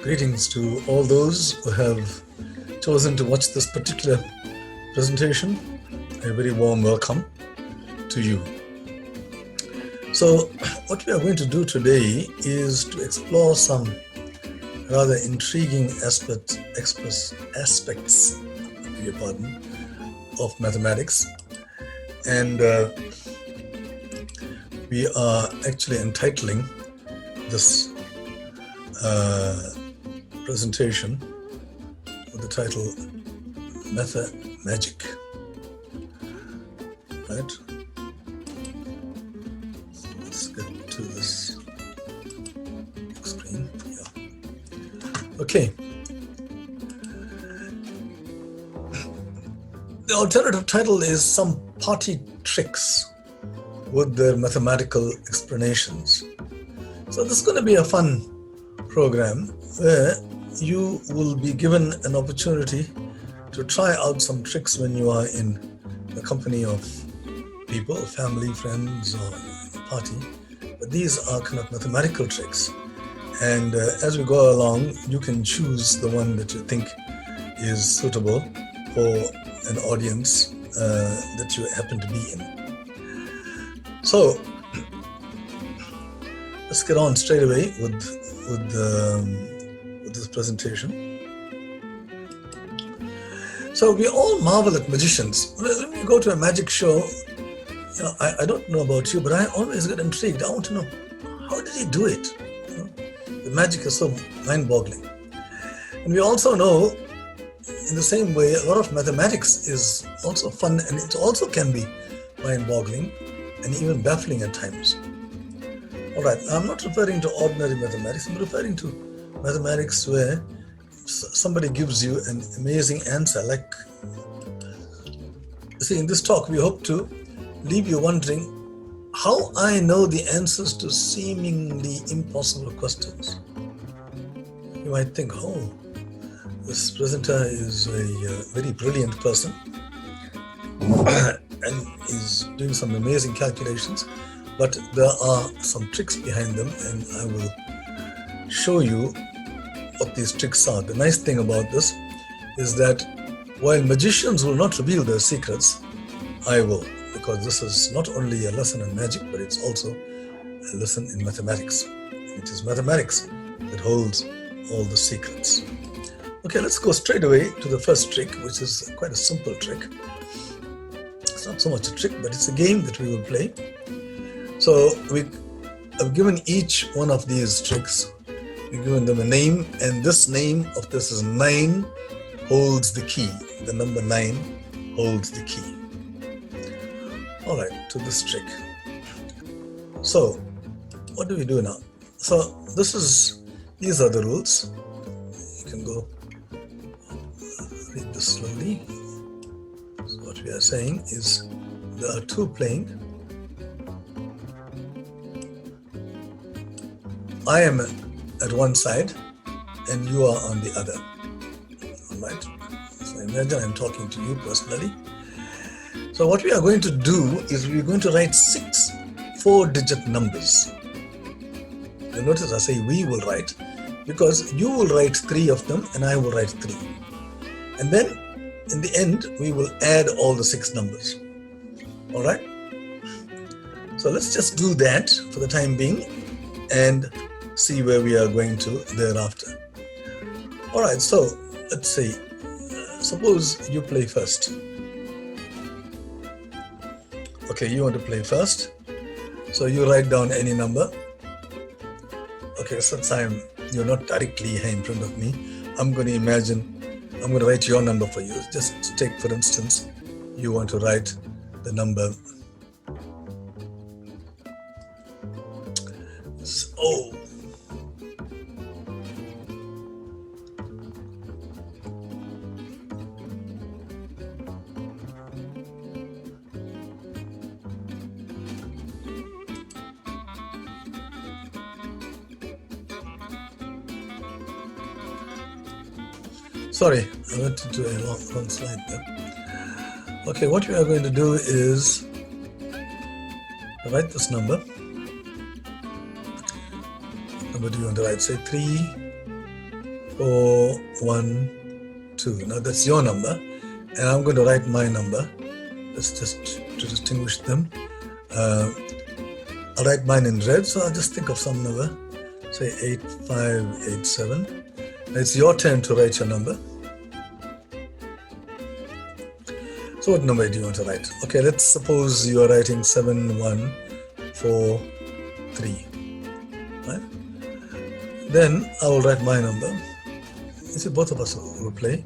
Greetings to all those who have chosen to watch this particular presentation. A very warm welcome to you. So what we are going to do today is to explore some rather intriguing aspects of mathematics, and we are actually entitling this presentation with the title Mathemagic, right? So let's get to this screen. Yeah. Okay. The alternative title is Some Party Tricks with Their Mathematical Explanations. So this is going to be a fun program where you will be given an opportunity to try out some tricks when you are in the company of people, family, friends, or in a party. But these are kind of mathematical tricks. And as we go along, you can choose the one that you think is suitable for an audience that you happen to be in. So let's get on straight away with this presentation. So we all marvel at magicians. When you go to a magic show, you know, I don't know about you, but I always get intrigued. I want to know, how did he do it? You know, the magic is so mind-boggling. And we also know, in the same way, a lot of mathematics is also fun, and it also can be mind-boggling and even baffling at times. All right, I'm not referring to ordinary mathematics. I'm referring to mathematics where somebody gives you an amazing answer. Like, see, in this talk, we hope to leave you wondering how I know the answers to seemingly impossible questions. You might think, oh, this presenter is a very brilliant person and is doing some amazing calculations, but there are some tricks behind them, and I will show you what these tricks are. The nice thing about this is that while magicians will not reveal their secrets, I will, because this is not only a lesson in magic, but it's also a lesson in mathematics. It is mathematics that holds all the secrets. Okay, let's go straight away to the first trick, which is quite a simple trick. It's not so much a trick, but it's a game that we will play. So I've given each one of these tricks, we've given them a name, and this name of this is 9 holds the key. The number 9 holds the key. All right, to this trick. So what do we do now? So these are the rules. You can go read this slowly. So what we are saying is there are 2 playing. I am at one side and you are on the other. All right. So imagine I'm talking to you personally. So what we are going to do is we're going to write 6 4-digit numbers. You notice I say we will write, because you will write 3 of them and I will write 3. And then in the end, we will add all the 6 numbers. All right. So let's just do that for the time being and see where we are going to thereafter. All right, so let's see. Suppose you play first. Okay, you want to play first. So you write down any number. Okay, since you're not directly here in front of me, I'm going to write your number for you. Just take, for instance, you want to write the number. Oh. Sorry, I went into a wrong slide there. Okay, what we are going to do is write this number. Number do you want to write? Say 3, 412. Now that's your number, and I'm going to write my number. Let's just to distinguish them. I'll write mine in red, so I'll just think of some number. Say 8587. It's your turn to write your number. So what number do you want to write? Okay, let's suppose you are writing 7143. Right? Then I will write my number. You see, both of us will play.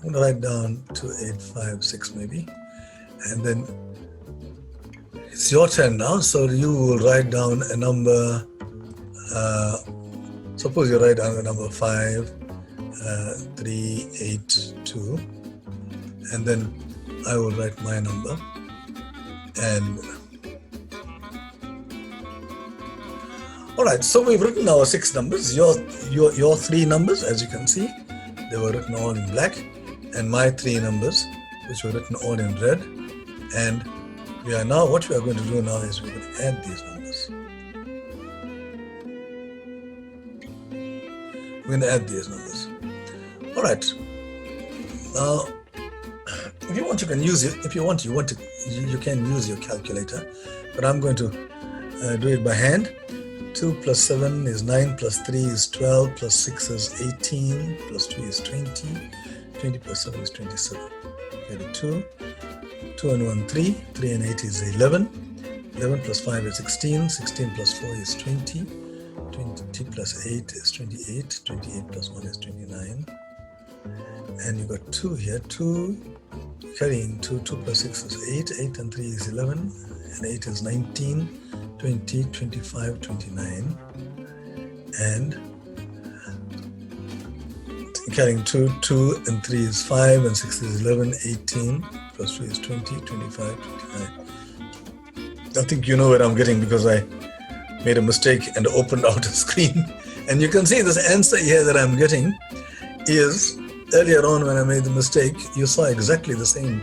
I'm going to write down 2856 maybe. And then it's your turn now, so you will write down a number. Suppose you write down the number 5382, and then I will write my number. And all right, so we've written our 6 numbers. Your 3 numbers, as you can see, they were written all in black, and my 3 numbers, which were written all in red. And what we are going to do now is we're going to add these numbers. We're going to add these numbers. All right. Now, if you want, you can use it. If you want, you can use your calculator. But I'm going to do it by hand. 2 plus 7 is 9, plus 3 is 12, plus 6 is 18, plus 2 is 20. 20 plus 7 is 27. Okay, the 2 and 1, 3. 3 and 8 is 11. 11 plus 5 is 16. 16 plus 4 is 20. 20 plus 8 is 28. 28 plus 1 is 29. And you got 2 here. 2 carrying 2. 2 plus 6 is 8. 8 and 3 is 11. And 8 is 19. 20, 25, 29. And carrying 2 and 3 is 5, and 6 is 11, 18, plus 3 is 20, 25, 29. I think you know where I'm getting, because I made a mistake and opened out a screen. And you can see this answer here that I'm getting is, earlier on when I made the mistake, you saw exactly the same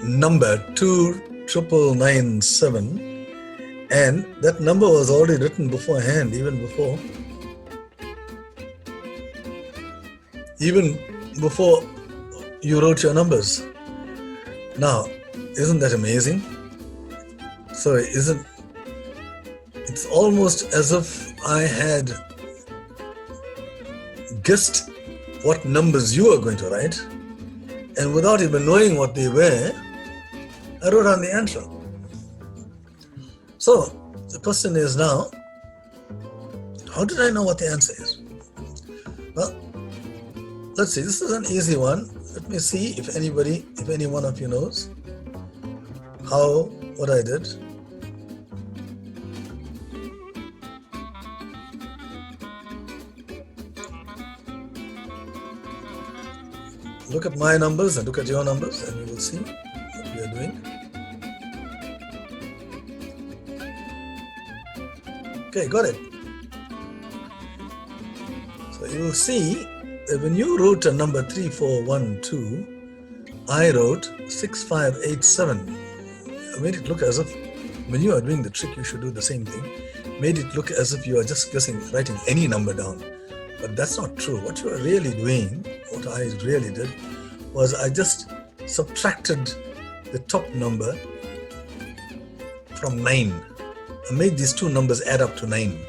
number, 29997, and that number was already written beforehand, even before you wrote your numbers. Now, isn't that amazing? So it's almost as if I had guessed what numbers you were going to write, and without even knowing what they were, I wrote down the answer. So the question is now, how did I know what the answer is? Well, let's see, this is an easy one. Let me see if any one of you knows what I did. Look at my numbers and look at your numbers, and you will see what we are doing. Okay, got it. So you will see that when you wrote a number 3412, I wrote 6587. I made it look as if, when you are doing the trick, you should do the same thing. Made it look as if you are just writing any number down. But that's not true. What you are really doing, what I really did, was I just subtracted the top number from 9. I made these two numbers add up to 9.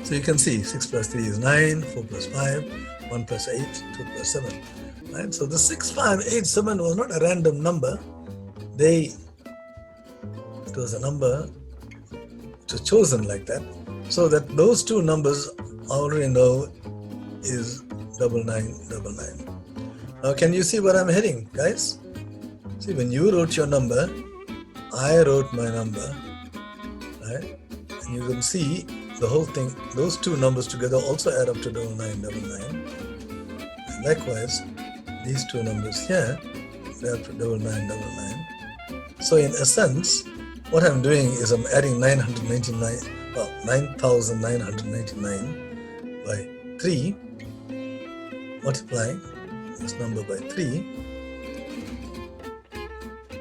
So you can see 6 plus 3 is 9, 4 plus 5, 1 plus 8, 2 plus 7. Right? So the 6587 was not a random number. It was a number which was chosen like that, so that those two numbers I already know is 9999. Now can you see where I'm heading, guys? See, when you wrote your number, I wrote my number, right? And you can see the whole thing, those two numbers together also add up to 9999. And likewise, these two numbers here add up to 9999. So in essence, what I'm doing is I'm adding 9,999 by 3, multiplying this number by 3,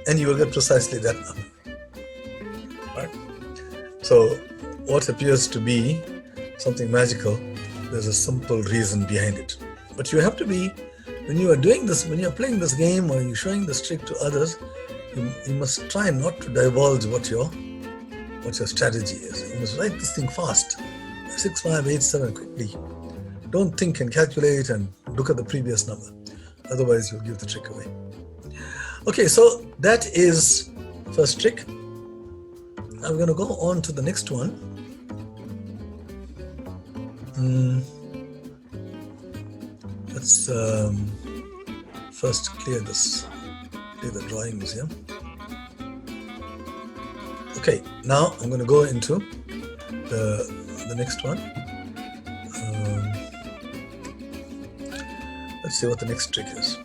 and you will get precisely that number. Right? So what appears to be something magical there's a simple reason behind it. But you have to be, when you are doing this, when you're playing this game or you're showing this trick to others, you must try not to divulge what your strategy is. You must write this thing fast. 6, 5, 8, 7 quickly. Don't think and calculate and look at the previous number. Otherwise, you'll give the trick away. Okay, so that is first trick. I'm going to go on to the next one. Let's first clear the drawings here. Okay, now I'm going to go into the next one. Let's see what the next trick is.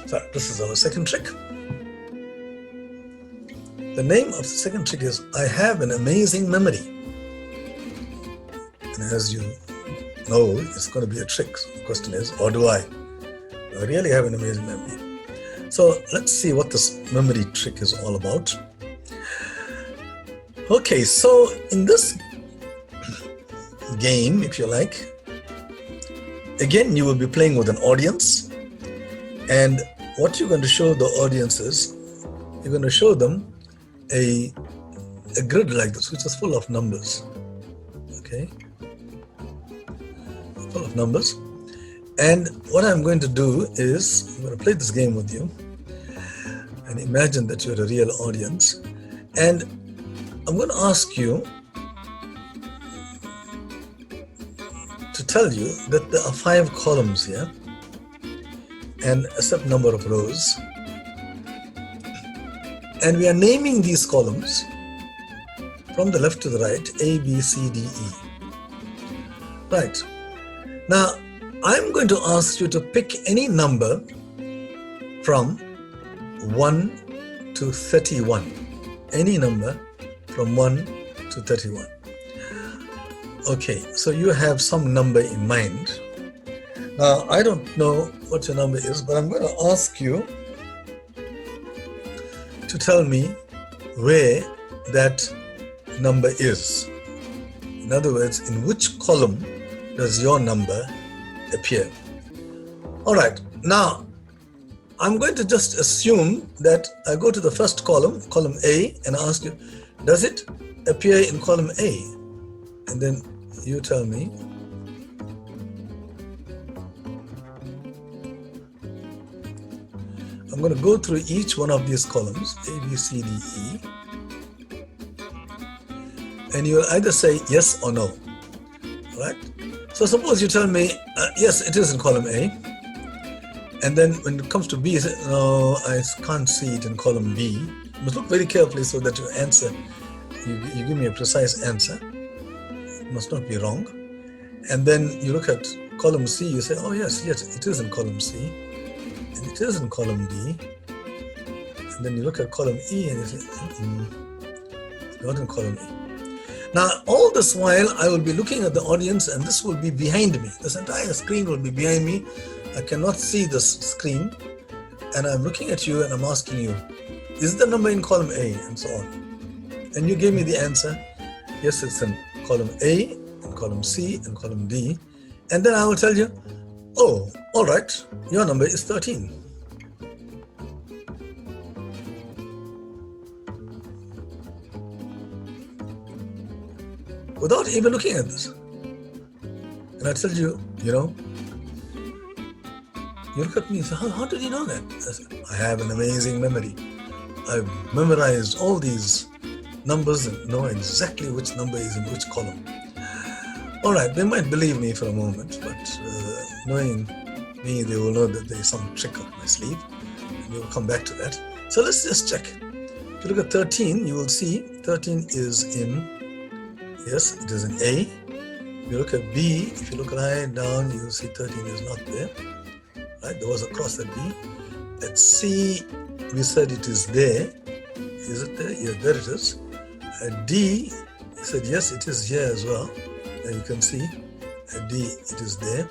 So this is our second trick. The name of the second trick is I have an amazing memory. And as you know, it's going to be a trick. So the question is, or do I really have an amazing memory? So let's see what this memory trick is all about. Okay, so in this game, if you like, again, you will be playing with an audience. And what you're going to show the audience is, you're going to show them a grid like this, which is full of numbers. Okay? Full of numbers. And what I'm going to do is, I'm going to play this game with you. And imagine that you're a real audience. And I'm going to ask you to tell you that there are 5 columns here and a certain number of rows. And we are naming these columns from the left to the right, A, B, C, D, E. Right. Now, I'm going to ask you to pick any number from 1 to 31. Any number from 1 to 31. Okay, so you have some number in mind. Now, I don't know what your number is, but I'm going to ask you to tell me where that number is. In other words, in which column does your number appear? All right, now I'm going to just assume that I go to the first column, column A, and ask you, does it appear in column A? And then you tell me. I'm going to go through each one of these columns, A, B, C, D, E. And you'll either say yes or no. All right? So suppose you tell me, yes, it is in column A. And then when it comes to B, you say, no, I can't see it in column B. You must look very carefully so that your answer, you give me a precise answer. It must not be wrong. And then you look at column C, you say, oh yes, it is in column C. And it is in column D. And then you look at column E and you say, it's not in column E. Now, all this while, I will be looking at the audience and this will be behind me. This entire screen will be behind me. I cannot see this screen. And I'm looking at you and I'm asking you, is the number in column A? And so on. And you gave me the answer. Yes, it's in column A, in column C, and column D. And then I will tell you, oh, all right, your number is 13. Without even looking at this. And I tell you, you look at me and say, how did you know that? I said, I have an amazing memory. I've memorized all these numbers and know exactly which number is in which column. All right, they might believe me for a moment, but knowing me, they will know that there is some trick up my sleeve, and we will come back to that. So let's just check. If you look at 13, you will see 13 is in, yes, it is in A. If you look at B, if you look right down, you will see 13 is not there. Right, there was a cross at B. At C, we said it is there. Is it there? Yeah, there it is. At D, we said yes, it is here as well. And you can see at D, it is there.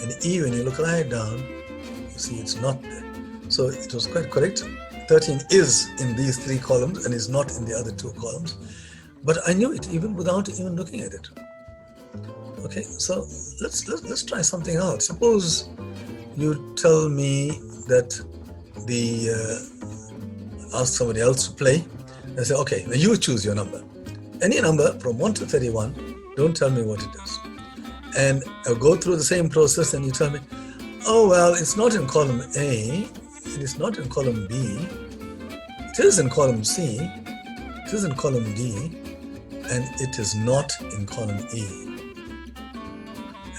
And E, when you look right down, you see it's not there. So it was quite correct. 13 is in these 3 columns and is not in the other 2 columns. but I knew it even without even looking at it. Okay, so let's try something out. Suppose you tell me that ask somebody else to play and say, okay, now you choose your number. Any number from 1 to 31, don't tell me what it is. And I'll go through the same process and you tell me, oh, well, it's not in column A, it is not in column B, it is in column C, it is in column D, and it is not in column E.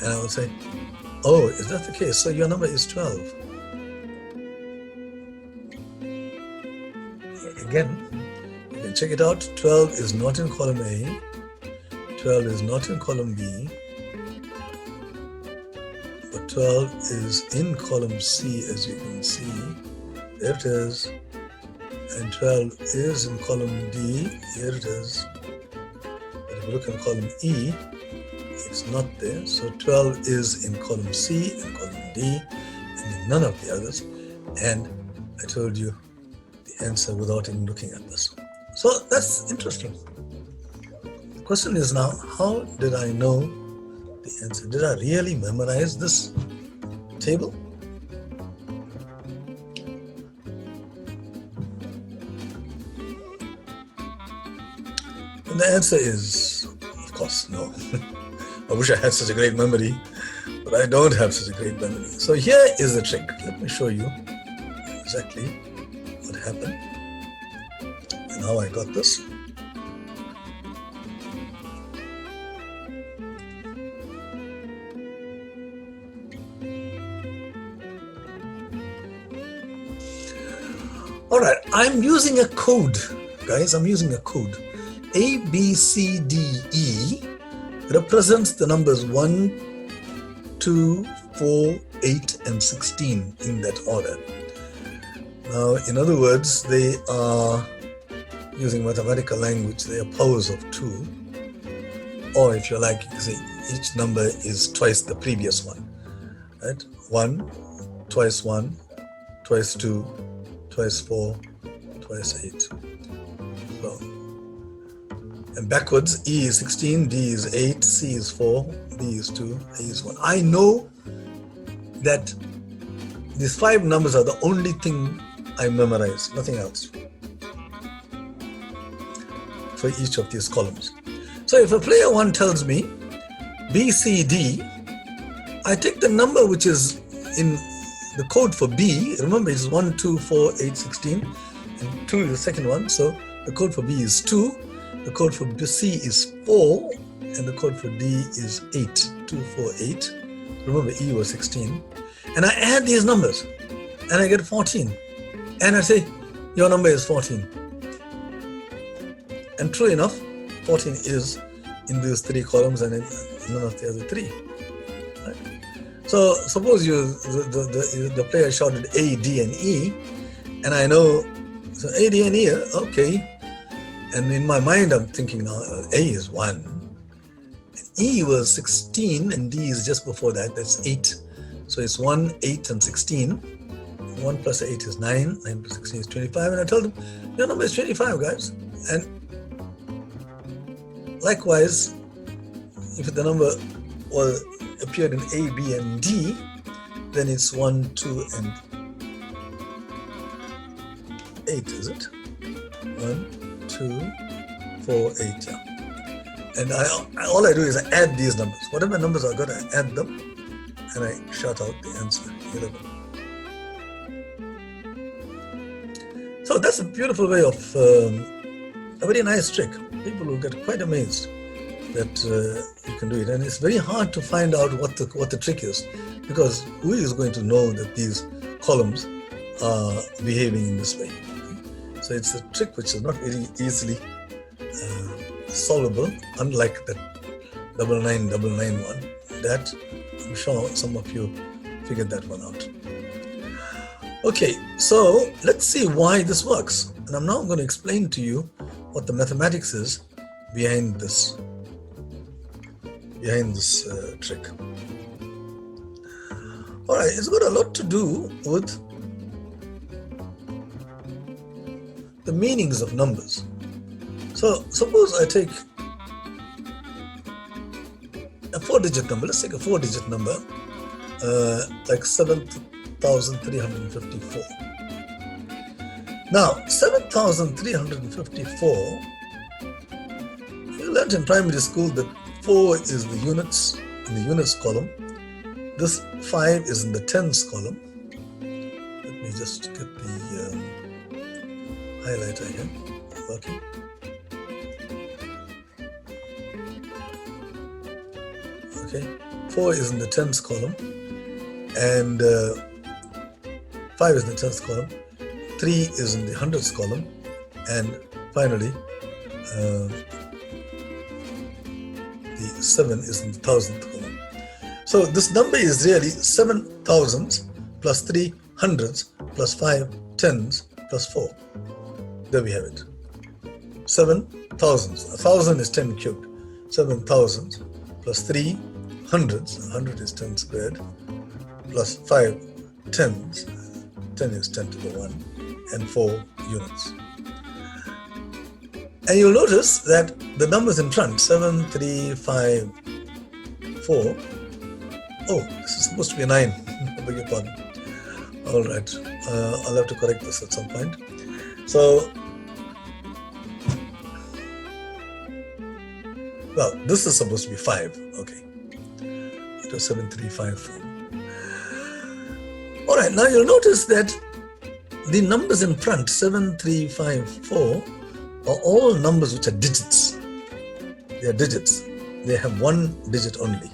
And I would say, oh, is that the case? So your number is 12. Again, you can check it out. 12 is not in column A, 12 is not in column B, but 12 is in column C, as you can see. There it is. And 12 is in column D. Here it is. But if you look in column E, it's not there. So 12 is in column C and column D and in none of the others. And I told you the answer without even looking at this. So that's interesting. The question is now, how did I know the answer? Did I really memorize this table? And the answer is, of course, no. I wish I had such a great memory, but I don't have such a great memory. So here is the trick. Let me show you exactly what happened and how I got this. All right, I'm using a code, guys. I'm using a code. A, B, C, D, E represents the numbers 1, 2, 4, 8, and 16 in that order. Now, in other words, they are, using mathematical language, they are powers of 2. Or if you like, you can say each number is twice the previous one. Right? 1, twice 1, twice 2, twice 4, twice 8. So, and backwards, E is 16, D is 8, C is 4, B is 2, A is 1. I know that these 5 numbers are the only thing I memorize, nothing else, for each of these columns. So if a player 1 tells me B, C, D, I take the number which is in the code for B. Remember, it's 1, 2, 4, 8, 16, and 2 is the second one. So the code for B is 2, the code for C is 4, and the code for D is 8, 2, 4, 8. Remember, E was 16. And I add these numbers, and I get 14. And I say, your number is 14. And true enough, 14 is in these 3 columns and in none of the other 3. Right? So suppose the player shouted A, D, and E, and I know, so A, D, and E, okay. And in my mind, I'm thinking now, A is 1. E was 16, and D is just before that, that's 8. So it's 1, 8, and 16. 1 plus 8 is 9, 9 plus 16 is 25. And I told them, your number is 25, guys. And likewise, if the number appeared in A, B, and D, then it's 1, 2, and 8, is it? 1, 2, 4, 8, yeah. And all I do is I add these numbers. Whatever numbers I got, I add them, and I shout out the answer, 11. So that's a beautiful way of, a very nice trick. People will get quite amazed that you can do it. And it's very hard to find out what the trick is, because who is going to know that these columns are behaving in this way? So it's a trick which is not very easily solvable, unlike the 9999 one. That I'm sure some of you figured that one out. Okay, so let's see why this works. And I'm now going to explain to you what the mathematics is behind this trick. All right, it's got a lot to do with the meanings of numbers. So suppose I take a 4-digit number. Let's take a 4-digit number, like 7,354. Now, 7,354, you learned in primary school that 4 is the units in the units column. This 5 is in the tens column. Let me just get the highlighter here working. Okay, 4 is in the tens column, and 5 is in the tens column, 3 is in the hundreds column, and finally the 7 is in the thousandth column. So this number is really 7 thousands plus 3 hundreds plus 5 tens plus 4. There we have it. 7 thousands. 1,000 is 10 cubed. 7 thousands plus 3 hundreds. 100 is 10 squared. Plus 5 tens. 10 is 10 to the 1. And 4 units. And you'll notice that the numbers in front, 7, 3, 5, 4. Oh, this is supposed to be a 9. I beg your pardon. All right. I'll have to correct this at some point. So, well, this is supposed to be 5. Okay. It was 7, 3, 5, 4. All right. Now you'll notice that the numbers in front, 7, 3, 5, 4, are all numbers which are digits. They are digits. They have one digit only.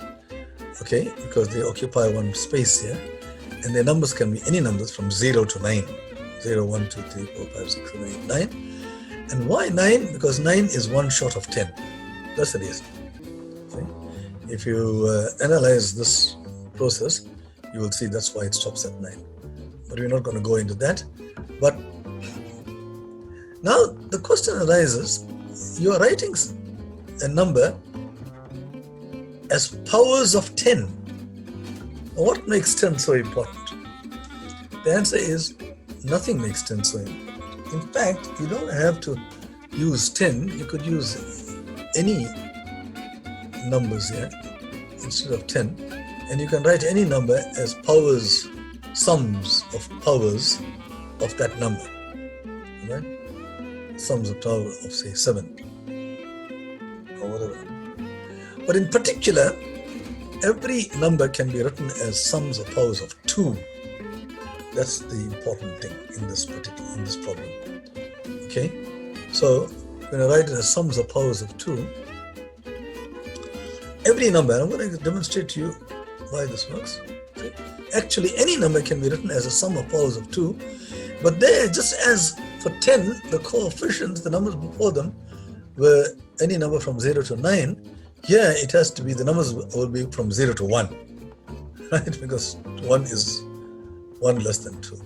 Okay, because they occupy one space here, and their numbers can be any numbers from 0 to 9. 0, 1, 2, 3, 4, 5, 6, 7, 8, 9. And why 9? Because 9 is one short of 10. That's the reason. Okay? If you analyze this process, you will see that's why it stops at 9. But we're not going to go into that. But now the question arises, you are writing a number as powers of 10. What makes 10 so important? The answer is nothing makes 10 so important. In fact, you don't have to use 10. You could use any numbers here instead of 10. And you can write any number as powers, sums of powers of that number. Right? Sums of power of, say, 7 or whatever. But in particular, every number can be written as sums of powers of 2. That's the important thing in this problem. Okay, so when I write it as sums of powers of 2, every number, I'm going to demonstrate to you why this works. Okay. Actually, any number can be written as a sum of powers of 2, but there, just as for 10, the coefficients, the numbers before them, were any number from 0 to 9. Here it has to be, the numbers will be from 0 to 1, right? Because 1 is 1 less than 2.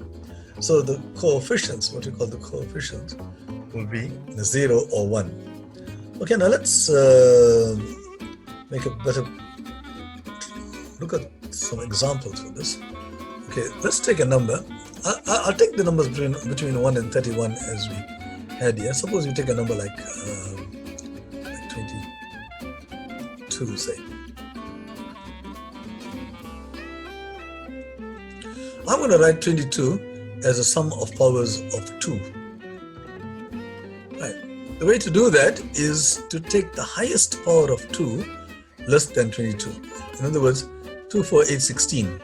So the coefficients, what we call the coefficients, will be 0 or 1. Okay, now let's make a better look at some examples for this. Okay, let's take a number. I'll take the numbers between 1 and 31 as we had here. Suppose you take a number like 22, say. I'm going to write 22 as a sum of powers of 2. Right. The way to do that is to take the highest power of 2 less than 22. In other words, 2, 4, 8, 16.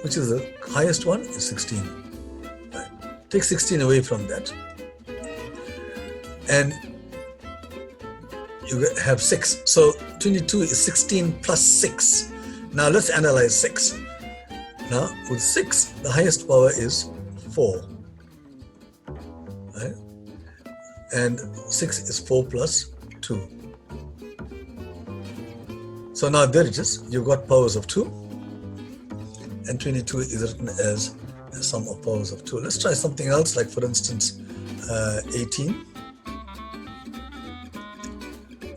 Which is the highest one is 16. Right. Take 16 away from that. And you have 6. So 22 is 16 plus 6. Now let's analyze 6. Now with 6, the highest power is 4. Right? And 6 is 4 plus 2. So now there it is. You've got powers of 2. And 22 is written as a sum of powers of 2. Let's try something else, like for instance 18.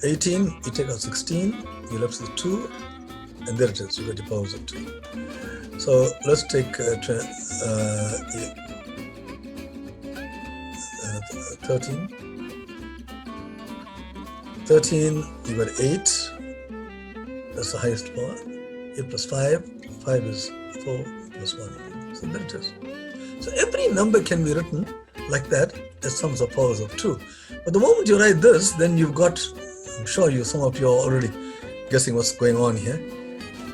18, you take out 16, you left with 2, and there it is, you get the powers of 2. So let's take 13. 13, you got 8. That's the highest power. 8 plus 5. 5 is 4 plus 1. So there it is. So every number can be written like that as sums of powers of 2. But the moment you write this, then you've got, I'm sure some of you are already guessing what's going on here.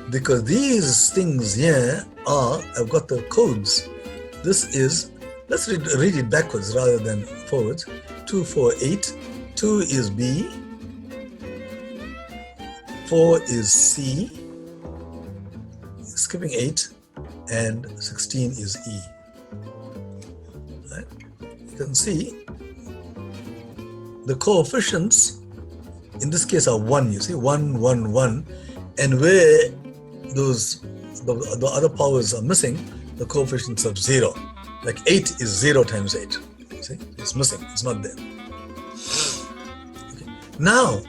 Because these things here are, I've got the codes. This is, let's read it backwards rather than forwards. 2, 4, 8. 2 is B. 4 is C. Skipping 8. And 16 is E. Right? You can see the coefficients in this case are 1. You see 1, 1, 1. And where the other powers are missing, the coefficients of 0. Like 8 is 0 times 8. See, it's missing, it's not there. Okay. Now,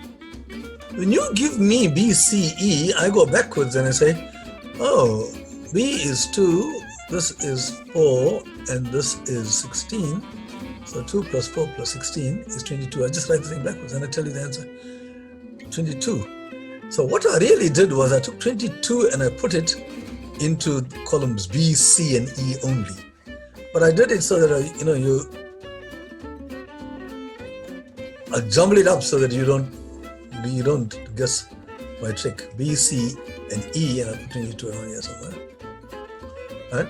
when you give me B, C, E, I go backwards and I say, oh, B is 2, this is 4, and this is 16. So 2 plus 4 plus 16 is 22. I just write the thing backwards and I tell you the answer, 22. So what I really did was I took 22 and I put it into columns B, C, and E only. But I did it so that I jumble it up so that you don't guess my trick. B, C, and E, and I put 22 around here somewhere. Right?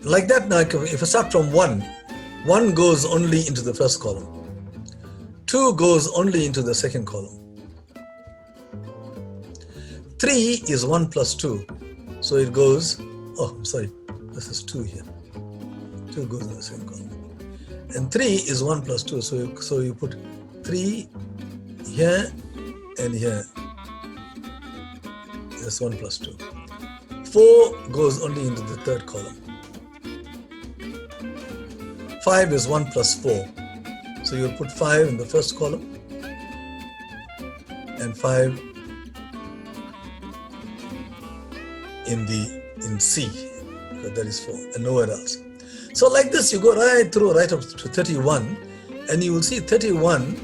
Like that now, if I start from 1, 1 goes only into the first column. 2 goes only into the second column. 3 is 1 plus 2. So it goes, oh, I'm sorry, this is 2 here. 2 goes in the second column. And 3 is 1 plus 2. So you put 3 here and here. That's 1 plus 2. 4 goes only into the third column. 5 is 1 plus 4. So you'll put 5 in the first column and 5 in C, because that is 4 and nowhere else. So like this, you go right through, right up to 31, and you will see 31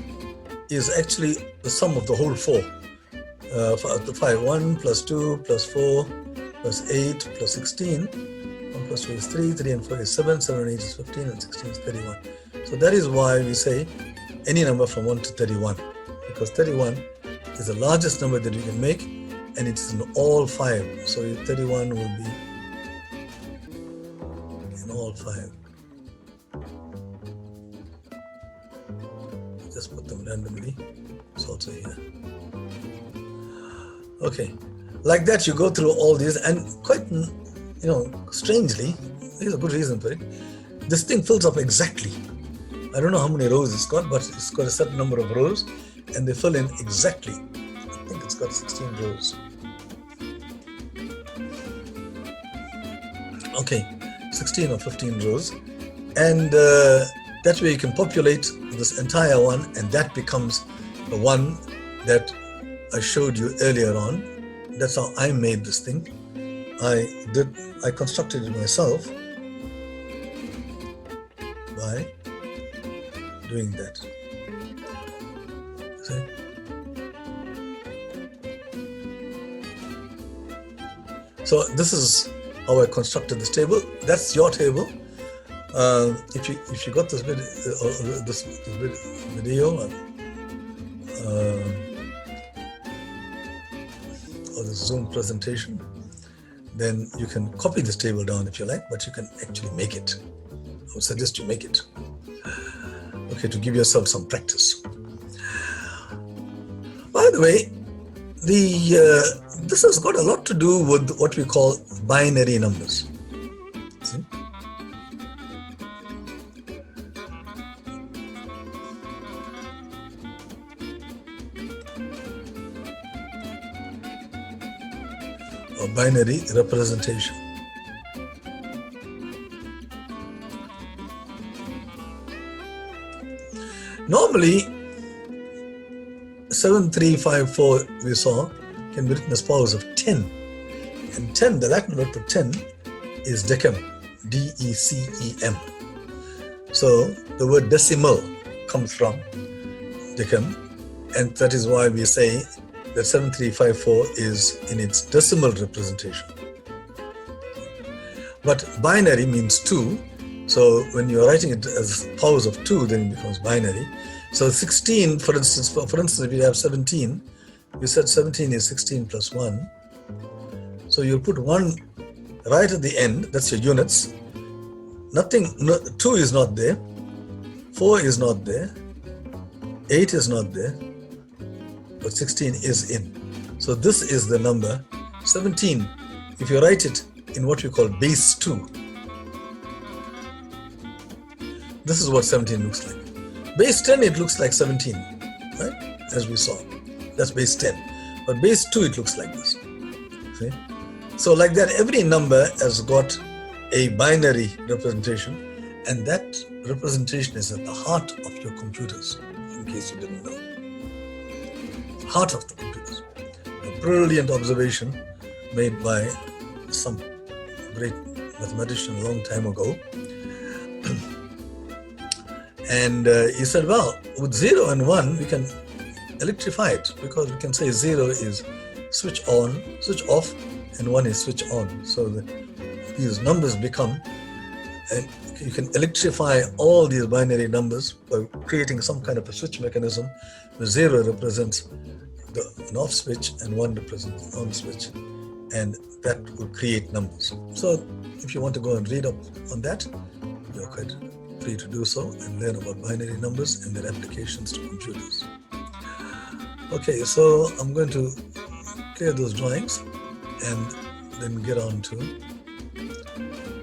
is actually the sum of the whole 4. The 5, 1 plus 2 plus 4 plus 8 plus 16. 1 plus 2 is 3, 3 and 4 is 7, 7 and 8 is 15, and 16 is 31. So that is why we say any number from 1 to 31, because 31 is the largest number that you can make, and it's in all 5. So 31 will be in all 5. Just put them randomly. It's also here. Okay, like that you go through all these, and quite, strangely, there's a good reason for it. This thing fills up exactly. I don't know how many rows it's got, but it's got a certain number of rows, and they fill in exactly. I think it's got 16 rows. Okay, 16 or 15 rows. And that way you can populate this entire one, and that becomes the one that I showed you earlier on. That's how I made this thing. I constructed it myself by doing that. See? So this is how I constructed this table. That's your table. If you got this video or the Zoom presentation, then you can copy this table down if you like, but you can actually make it. I would suggest you make it. Okay, to give yourself some practice. By the way, this has got a lot to do with what we call binary numbers. See? Or binary representation. Normally, 7354 we saw can be written as powers of 10. And 10, the Latin word for 10 is decem, D-E-C-E-M. So the word decimal comes from, Dickham, and that is why we say that 7354 is in its decimal representation. But binary means 2, so when you're writing it as powers of 2, then it becomes binary. So 16, for instance, if you have 17, you said 17 is 16 plus 1. So you'll put 1 right at the end, that's your units. Nothing, 2 is not there, 4 is not there, 8 is not there, but 16 is in. So this is the number 17. If you write it in what we call base 2, this is what 17 looks like. Base 10, it looks like 17, right? As we saw, that's base 10. But base 2, it looks like this. See? So like that, every number has got a binary representation, and that representation is at the heart of your computers, in case you didn't know. Heart of the computers. A brilliant observation made by some great mathematician a long time ago. And he said, well, with 0 and 1, we can electrify it, because we can say 0 is switch on, switch off, and 1 is switch on. So these numbers become, and you can electrify all these binary numbers by creating some kind of a switch mechanism where 0 represents an off switch and 1 represents an on switch, and that will create numbers. So if you want to go and read up on that, you're quite free to do so and learn about binary numbers and their applications to computers. Okay, so I'm going to clear those drawings and then get on to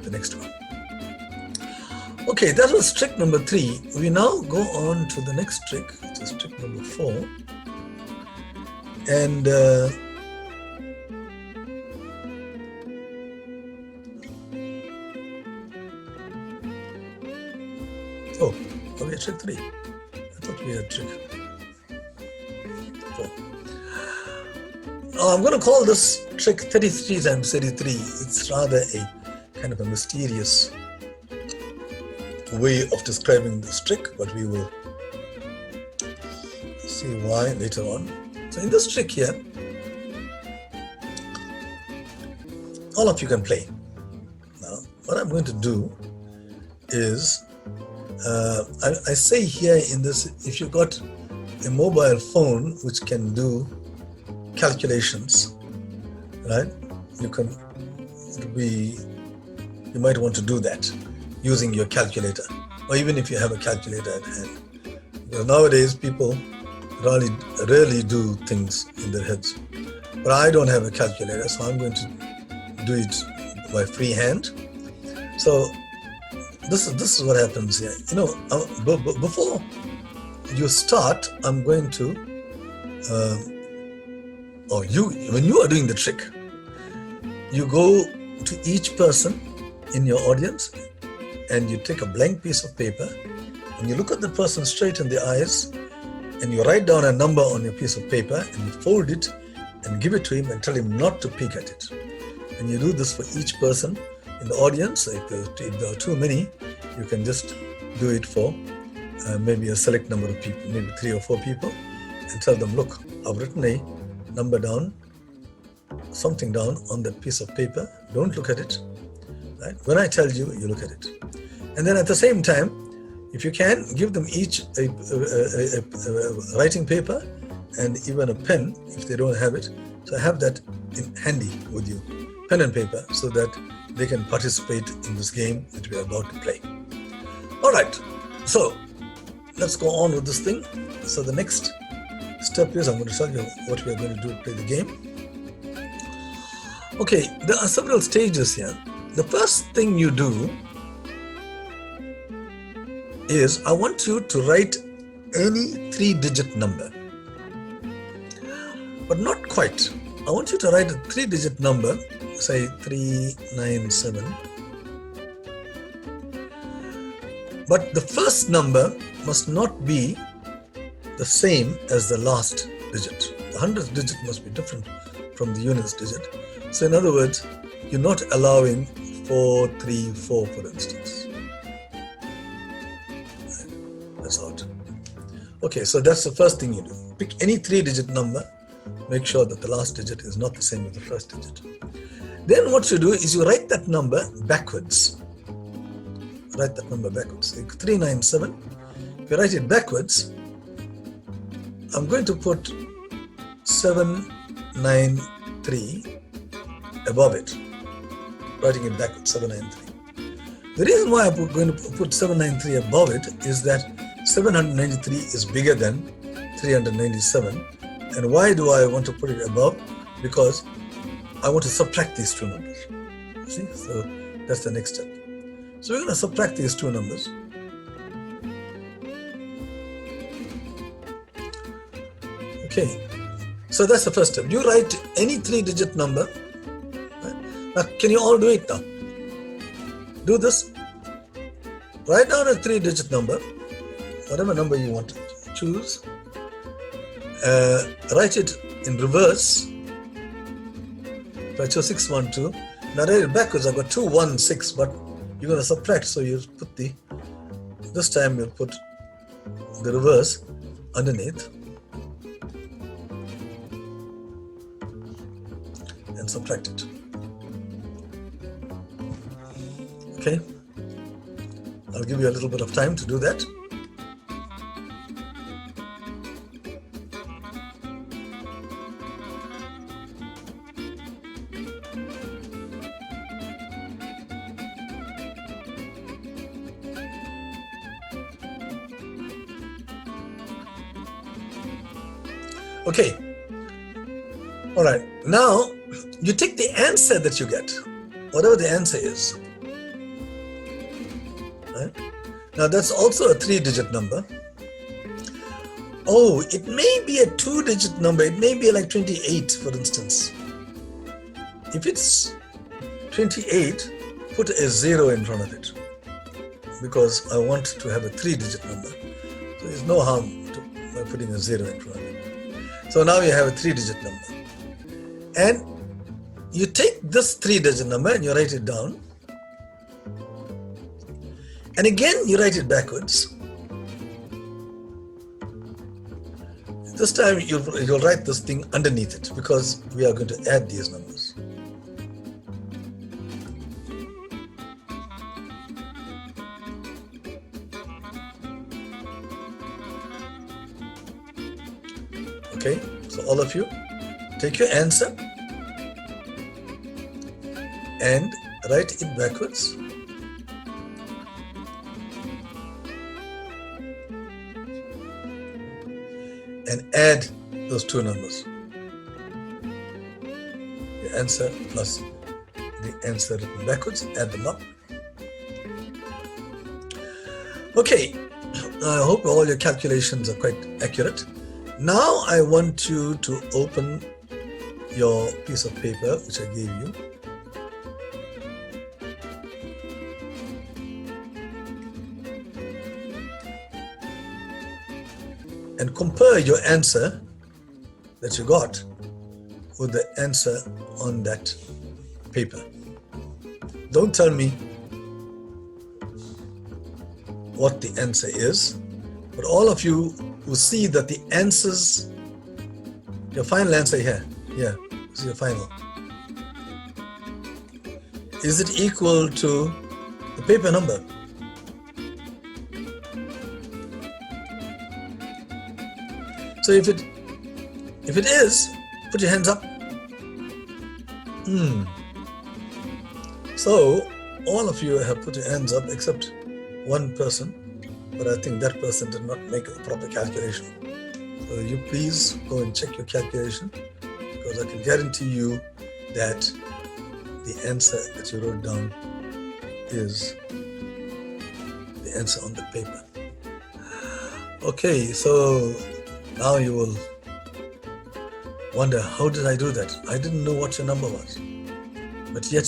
the next one. Okay, that was trick number 3. We now go on to the next trick, which is trick number 4. And we had trick 3. I thought we had trick 4. I'm going to call this trick 33 times 33. It's rather a kind of a mysterious way of describing this trick, but we will see why later on. So in this trick here, all of you can play. Now, what I'm going to do is, I say here in this, if you've got a mobile phone which can do calculations, right? You might want to do that using your calculator, or even if you have a calculator at hand. Because nowadays people rarely do things in their heads. But I don't have a calculator, so I'm going to do it by free hand. So this is what happens here. You know, before you start, I'm going to, when you are doing the trick, you go to each person in your audience and you take a blank piece of paper and you look at the person straight in the eyes and you write down a number on your piece of paper and you fold it and give it to him and tell him not to peek at it. And you do this for each person in the audience. If there are too many, you can just do it for maybe a select number of people, maybe 3 or 4 people, and tell them, look, I've written a number down, something down on that piece of paper. Don't look at it. Right? When I tell you, you look at it. And then at the same time, if you can, give them each a writing paper and even a pen if they don't have it. So have that handy with you, pen and paper, so that they can participate in this game that we are about to play. All right, so let's go on with this thing. So the next step is I'm going to tell you what we are going to do to play the game. Okay, there are several stages here. The first thing you do is I want you to write any 3-digit number, but not quite. I want you to write a 3-digit number, say 397. But the first number must not be the same as the last digit. The 100th digit must be different from the units digit. So in other words, you're not allowing 434, for instance. That's out. Okay, so that's the first thing you do. Pick any 3-digit number. Make sure that the last digit is not the same as the first digit. Then what you do is you write that number backwards. Write that number backwards. 397. If you write it backwards, I'm going to put 793 above it. Writing it backwards, 793. The reason why I'm going to put 793 above it is that 793 is bigger than 397. And why do I want to put it above? Because I want to subtract these two numbers. See, so that's the next step. So we're going to subtract these two numbers. Okay, so that's the first step. You write any 3-digit number. Right? Now, can you all do it now? Do this. Write down a 3-digit number, whatever number you want to choose. Write it in reverse. If I chose 612, now write it backwards. I've got 216, but you're going to subtract, so you put this time you'll put the reverse underneath and subtract it. Okay, I'll give you a little bit of time to do that. Okay, all right, now you take the answer that you get, whatever the answer is. Right? Now that's also a 3-digit number. Oh, it may be a 2-digit number. It may be like 28, for instance. If it's 28, put a 0 in front of it, because I want to have a 3-digit number. So there's no harm by putting a 0 in front of it. So now you have a 3-digit number. And you take this 3-digit number and you write it down. And again, you write it backwards. This time you'll write this thing underneath it, because we are going to add these numbers. Okay, so all of you, take your answer and write it backwards. And add those two numbers. The answer plus the answer written backwards, add them up. Okay, I hope all your calculations are quite accurate. Now I want you to open your piece of paper which I gave you. And compare your answer that you got with the answer on that paper. Don't tell me what the answer is, but all of you who see that the answers, your final answer here, this is your final. Is it equal to the paper number? So if it is, put your hands up. So all of you have put your hands up except one person, but I think that person did not make a proper calculation. So you please go and check your calculation, because I can guarantee you that the answer that you wrote down is the answer on the paper. Okay, so now you will wonder, how did I do that? I didn't know what your number was, but yet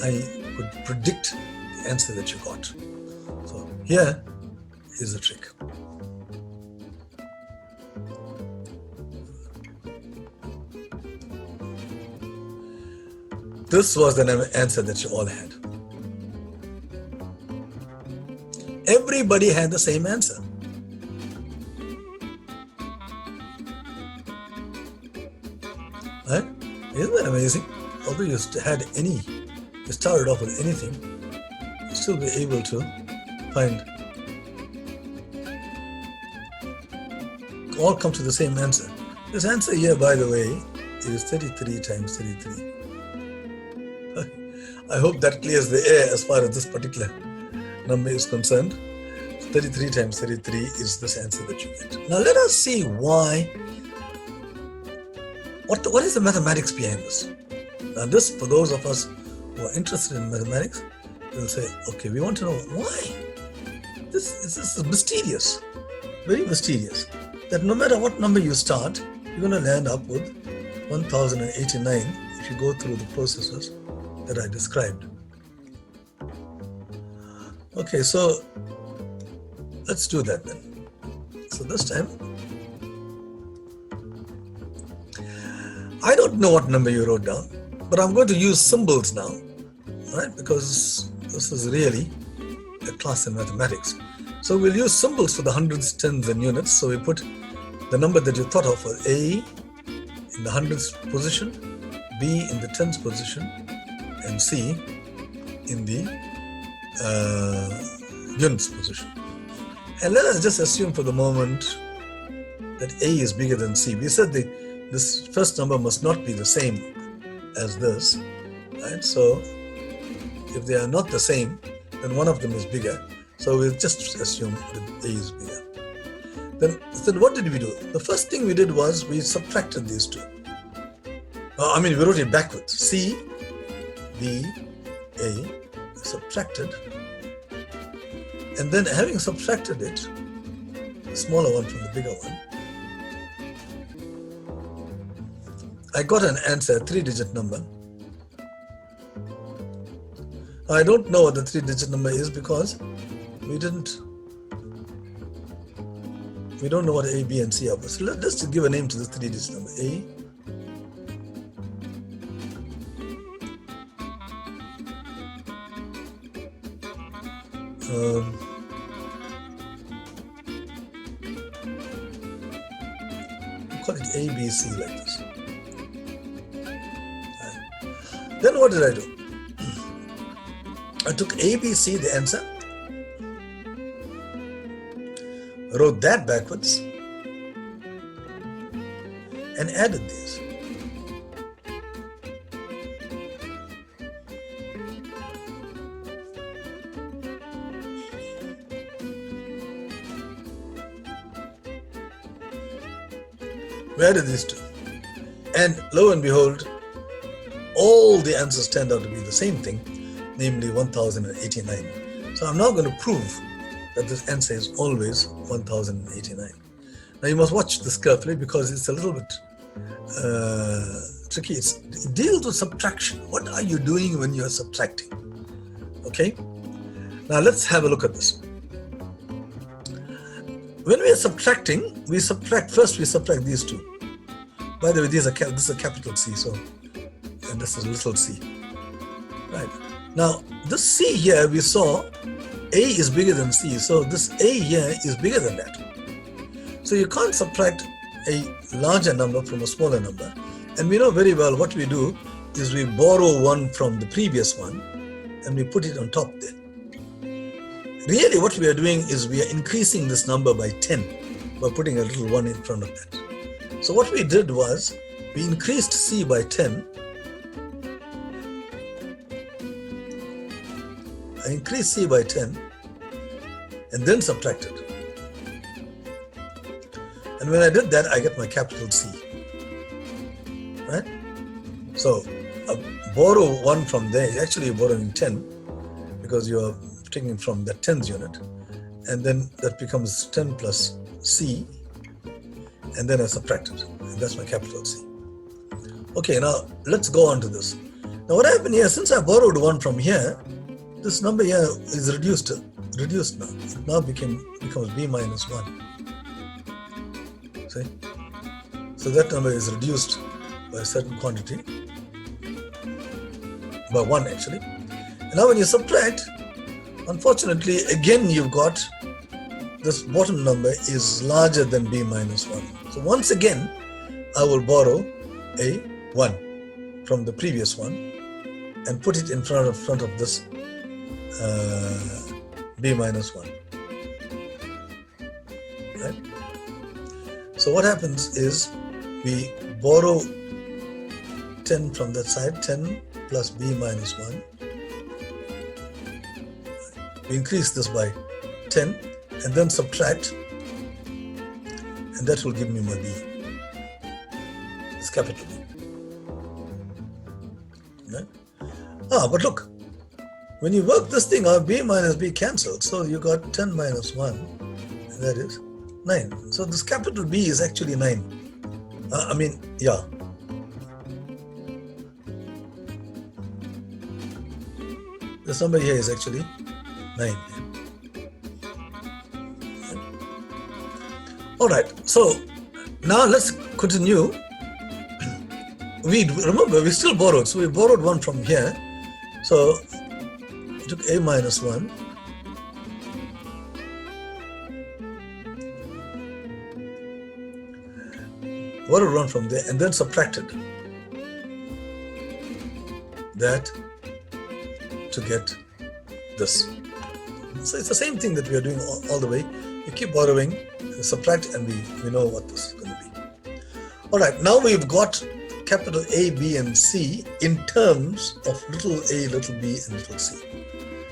I could predict the answer that you got. So here is the trick. This was the answer that you all had. Everybody had the same answer. Isn't that amazing? Although you started off with anything, you'll still be able to find, all come to the same answer. This answer here, by the way, is 33 times 33. I hope that clears the air as far as this particular number is concerned. 33 times 33 is this answer that you get. Now let us see why. What is the mathematics behind this? Now this, for those of us who are interested in mathematics, will say, okay, we want to know why. This is mysterious, very mysterious. That no matter what number you start, you're going to land up with 1089 if you go through the processes that I described. Okay, so let's do that then. So this time, I don't know what number you wrote down, but I'm going to use symbols now, right? Because this is really a class in mathematics. So we'll use symbols for the hundreds, tens, and units. So we put the number that you thought of for A in the hundreds position, B in the tens position, and C in the units position. And let us just assume for the moment that A is bigger than C. We said this first number must not be the same as this, right? So if they are not the same, then one of them is bigger. So we'll just assume that A is bigger. Then what did we do? The first thing we did was we subtracted these two. We wrote it backwards. C, B, A, subtracted. And then having subtracted it, the smaller one from the bigger one, I got an answer, a 3-digit number. I don't know what the 3-digit number is because we don't know what A, B, and C are. So let's just give a name to this 3-digit number. A, call it A, B, C like this. Then what did I do? I took A, B, C, the answer, wrote that backwards, and added these. We added these two. And lo and behold, all the answers turned out to be the same thing, namely 1089. So I'm now going to prove that this answer is always 1089. Now you must watch this carefully because it's a little bit tricky. It deals with subtraction. What are you doing when you're subtracting? Okay? Now let's have a look at this. When we are subtracting, we subtract these two. By the way, this is a capital C, and this is a little c. Right. Now, this C here, we saw A is bigger than C, so this A here is bigger than that. So you can't subtract a larger number from a smaller number. And we know very well what we do is we borrow one from the previous one and we put it on top there. Really what we are doing is we are increasing this number by 10 by putting a little 1 in front of that. So what we did was we increased C by 10. I increased C by 10 and then subtracted. And when I did that, I get my capital C. Right? So I borrow 1 from there. Actually, you're borrowing 10 because you are taking from the tens unit. And then that becomes 10 plus C. And then I subtract it. And that's my capital C. Okay, now let's go on to this. Now what happened here, since I borrowed 1 from here, this number here is reduced now. It now becomes B minus 1. See? So that number is reduced by a certain quantity, by 1 actually. And now when you subtract, unfortunately, again you've got this bottom number is larger than B minus 1. So once again, I will borrow a 1. from the previous one and put it in front of this b minus 1. Right? So what happens is we borrow 10 from that side, 10 plus b minus 1. We increase this by 10 and then subtract, and that will give me my b. It's capital B. Right? But look, when you work this thing out, b minus b cancelled, so you got 10 minus 1, and that is 9. So this capital B is actually 9. Yeah. This number here is actually 9. All right, so now let's continue. Remember, we still borrowed, so we borrowed 1 from here. So we took a minus 1. Borrowed 1 from there and then subtracted that to get this. So it's the same thing that we are doing all the way. We keep borrowing, subtract, and we know what this is going to be. All right, now we've got capital A, B, and C in terms of little a, little b, and little c.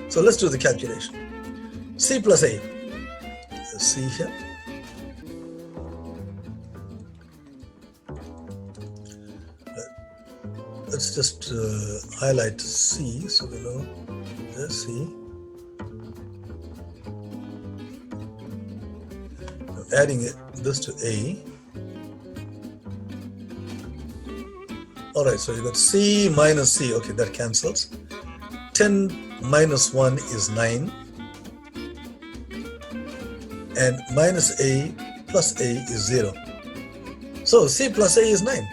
So let's do the calculation. C plus A. Let's see here. Let's just highlight C so we know there's C. Adding this to A. All right, so you got C minus C. Okay, that cancels. 10 minus 1 is 9. And minus A plus A is 0. So C plus A is 9.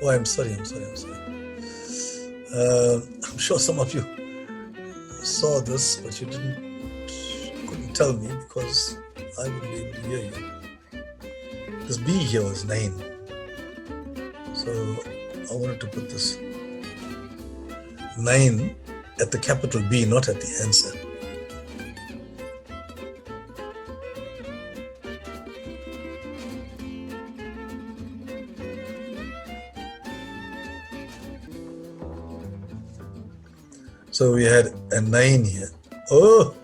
Oh, I'm sorry. I'm sure some of you saw this, but you couldn't tell me because I wouldn't be able to hear you. This B here was 9. So I wanted to put this 9 at the capital B, not at the answer. So we had a 9 here. Oh,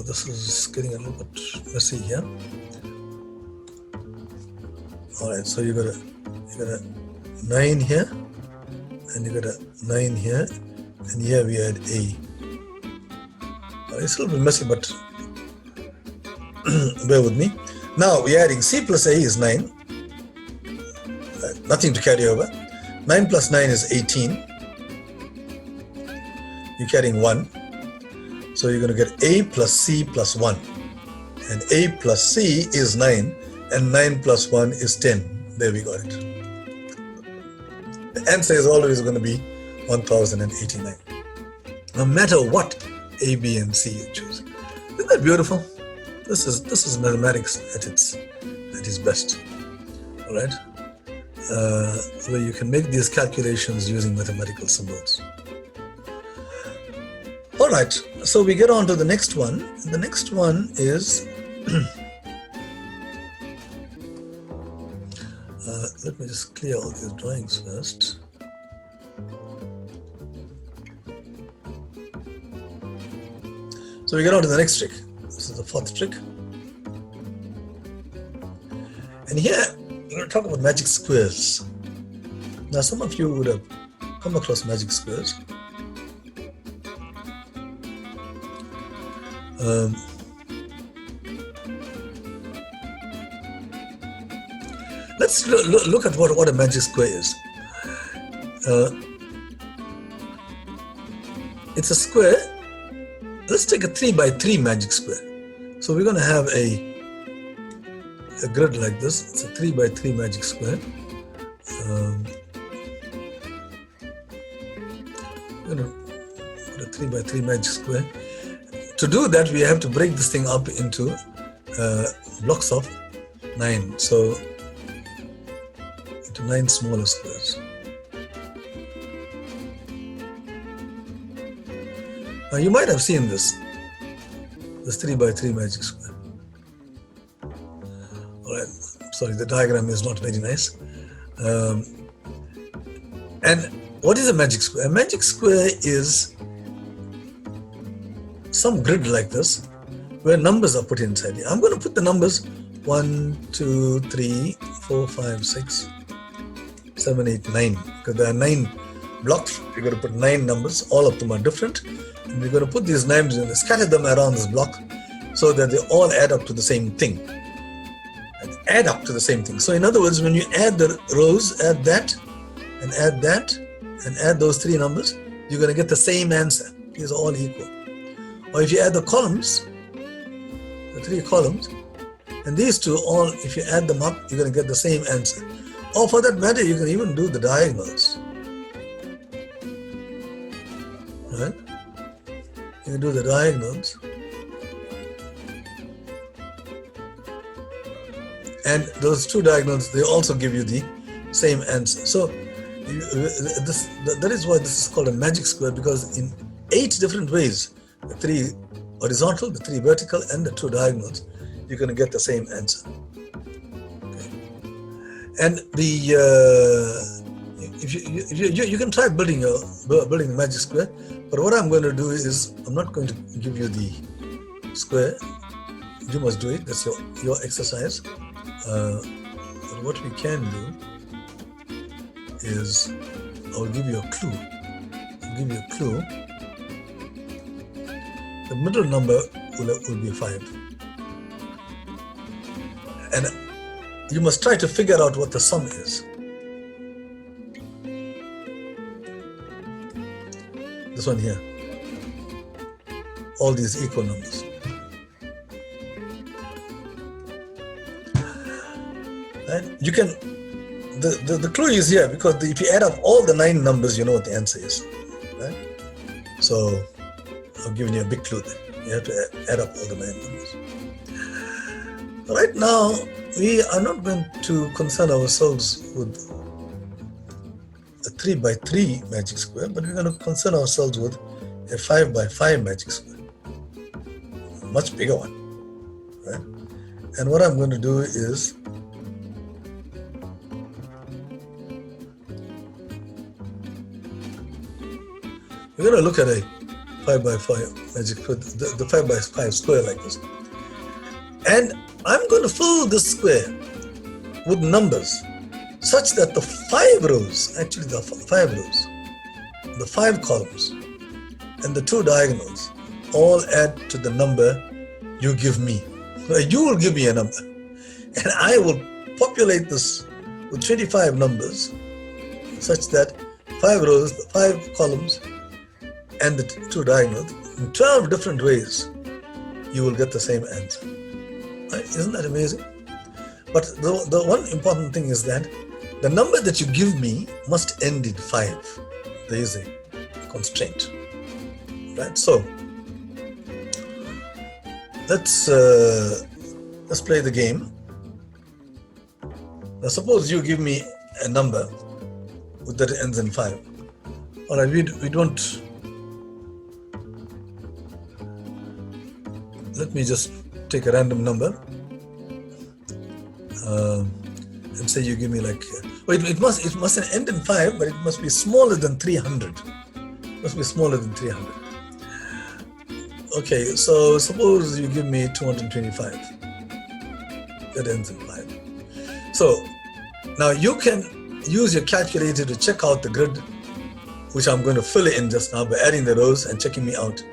this is getting a little bit messy here. All right, so you got a 9 here, and you got a 9 here, and here we had A. It's a little bit messy, but bear with me. Now we're adding C plus A is 9. Nothing to carry over. 9 plus 9 is 18. You're carrying 1. So you're going to get A plus C plus 1. And A plus C is 9. And 9 plus 1 is 10. There we got it. The answer is always going to be 1089. No matter what A, B, and C you choose. Isn't that beautiful? This is mathematics at its best. All right? Where you can make these calculations using mathematical symbols. All right, so we get on to the next one. The next one is, let me just clear all these drawings first. So we get on to the next trick. This is the fourth trick. And here, we're going to talk about magic squares. Now, some of you would have come across magic squares. Let's look at what a magic square is. It's a square. Let's take a 3 by 3 magic square. So we're going to have a grid like this. It's a 3 by 3 magic square. We're going to put a 3 by 3 magic square. To do that, we have to break this thing up into blocks of 9. So into 9 smaller squares. Now you might have seen this 3 by 3 magic square. Alright, sorry, the diagram is not very nice. And what is a magic square? A magic square is some grid like this where numbers are put inside. I'm going to put the numbers 1, 2, 3, 4, 5, 6, 7, 8, 9, because there are 9 blocks. You're going to put 9 numbers, all of them are different. And we're going to put these names and scatter them around this block so that they all add up to the same thing. And add up to the same thing. So in other words, when you add the rows, add that, and add those 3 numbers, you're going to get the same answer. These are all equal. Or if you add the columns, the 3 columns, and these two all, if you add them up, you're going to get the same answer. Or for that matter, you can even do the diagonals. Right? You can do the diagonals. And those 2 diagonals, they also give you the same answer. So that is why this is called a magic square, because in 8 different ways, the 3 horizontal, the 3 vertical, and the 2 diagonals, you're going to get the same answer. Okay. And if you can try building a magic square, but what I'm going to do is I'm not going to give you the square. You must do it. That's your exercise. But what we can do is I'll give you a clue. The middle number will be 5. And you must try to figure out what the sum is. This one here. All these equal numbers. And you can, the clue is here, because if you add up all the 9 numbers, you know what the answer is. Right? So I've given you a big clue there. You have to add up all the 9 numbers. Right now, we are not going to concern ourselves with a 3 by 3 magic square, but we're going to concern ourselves with a 5 by 5 magic square. A much bigger one. Right? And what I'm going to do is we're going to look at a 5 by 5 magic square, the 5 by 5 square like this. And I'm going to fill this square with numbers such that the 5 rows, actually the 5 rows, the 5 columns, and the 2 diagonals all add to the number you give me. You will give me a number, and I will populate this with 25 numbers such that 5 rows, the 5 columns, and the 2 diagonals, in 12 different ways, you will get the same answer. Right? Isn't that amazing? But the one important thing is that the number that you give me must end in 5. There is a constraint. Right? So let's play the game. Now suppose you give me a number that ends in 5. All right, we don't. Let me just take a random number and say you give me like, it mustn't end in 5, but it must be smaller than 300. It must be smaller than 300. Okay, so suppose you give me 225. That ends in 5. So now you can use your calculator to check out the grid, which I'm going to fill in just now by adding the rows and checking me out.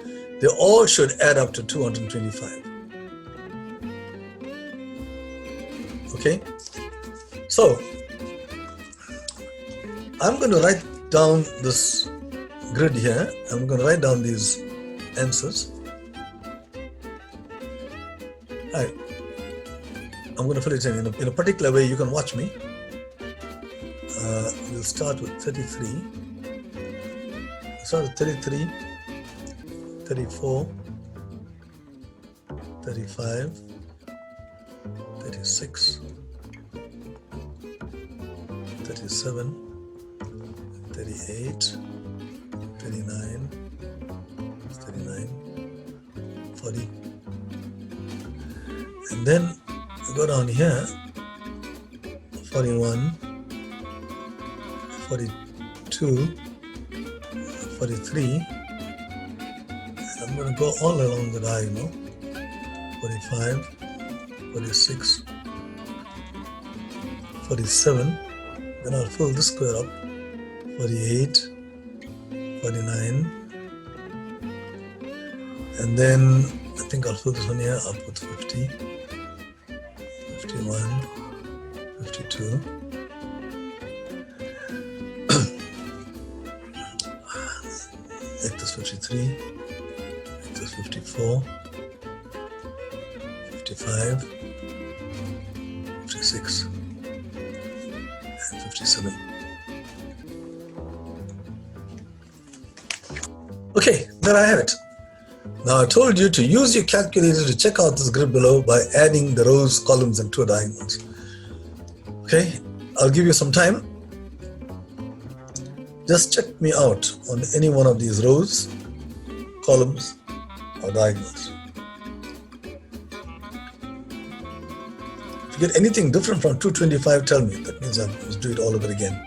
They all should add up to 225. Okay? So, I'm going to write down this grid here. I'm going to write down these answers. Alright. I'm going to fill it in a particular way. You can watch me. We'll start with 33. Start with 33. 34, 35, 36, 37, 38, 39, 40. And then you go down here, 41, 42, 43. And I'm going to go all along the diagonal. 45, 46, 47. Then I'll fill this square up. 48, 49. And then I think I'll fill this one here up with 50, 51, 52. Make this 53, make this 54, 55, 56, and 57. Okay, there I have it. Now I told you to use your calculator to check out this grid below by adding the rows, columns, and two diagonals. Okay, I'll give you some time. Just check me out on any one of these rows, columns, or diagonals. If you get anything different from 225, tell me. That means I must do it all over again.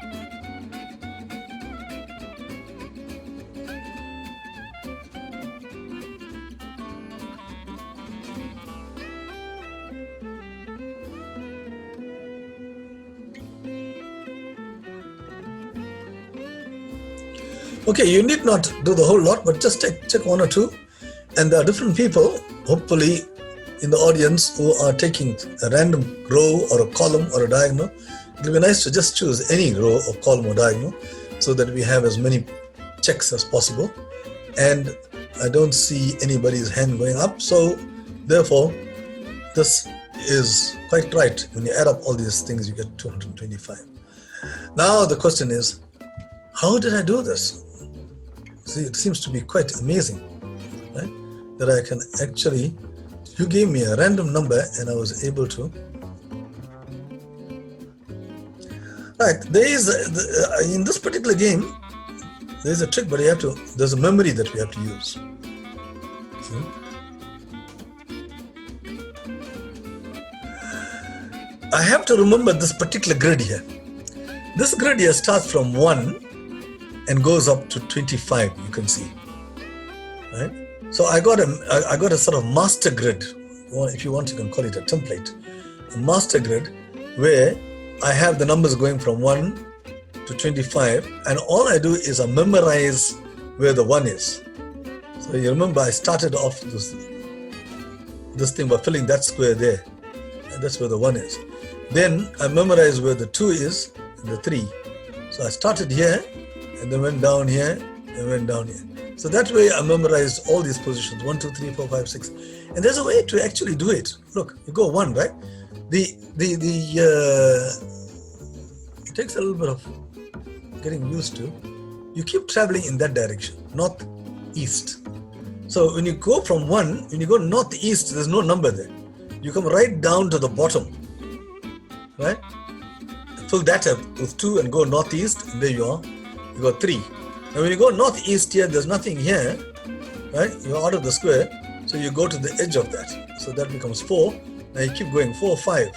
Okay, you need not do the whole lot, but just check one or two. And there are different people, hopefully, in the audience who are taking a random row or a column or a diagonal. It will be nice to just choose any row or column or diagonal so that we have as many checks as possible. And I don't see anybody's hand going up, so therefore, this is quite right. When you add up all these things, you get 225. Now the question is, how did I do this? See, it seems to be quite amazing, right? That I can actually, you gave me a random number and I was able to. Right, there is, in this particular game, there's a trick, but there's a memory that we have to use. See? I have to remember this particular grid here. This grid here starts from 1 and goes up to 25, you can see, right? So I got a sort of master grid, if you want you can call it a template, a master grid where I have the numbers going from 1 to 25, and all I do is I memorize where the 1 is. So you remember I started off this thing by filling that square there, and that's where the 1 is. Then I memorize where the 2 is and the 3. So I started here, and then went down here, and went down here. So that way I memorized all these positions, 1, 2, 3, 4, 5, 6. And there's a way to actually do it. Look, you go 1, right? It takes a little bit of getting used to. You keep traveling in that direction, northeast. So when you go from 1, when you go northeast, there's no number there. You come right down to the bottom, right? Fill that up with 2 and go northeast, and there you are. You got 3. Now when you go northeast here, there's nothing here, right? You're out of the square, so you go to the edge of that. So that becomes 4. Now you keep going 4, 5.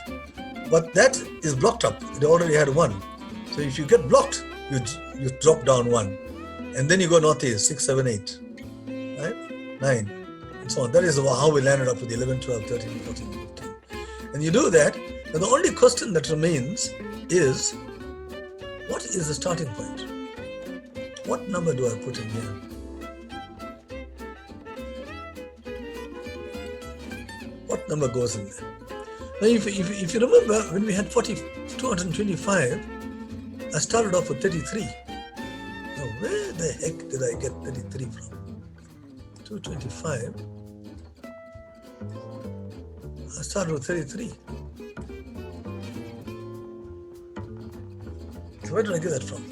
But that is blocked up. It already had 1. So if you get blocked, you drop down 1. And then you go northeast, 6, 7, 8, right? 9, and so on. That is how we landed up with 11, 12, 13, 14, 15. And you do that, and the only question that remains is, what is the starting point? What number do I put in here? What number goes in there? Now, if you remember, when we had 225, I started off with 33. Now, where the heck did I get 33 from? 225. I started with 33. So where did I get that from?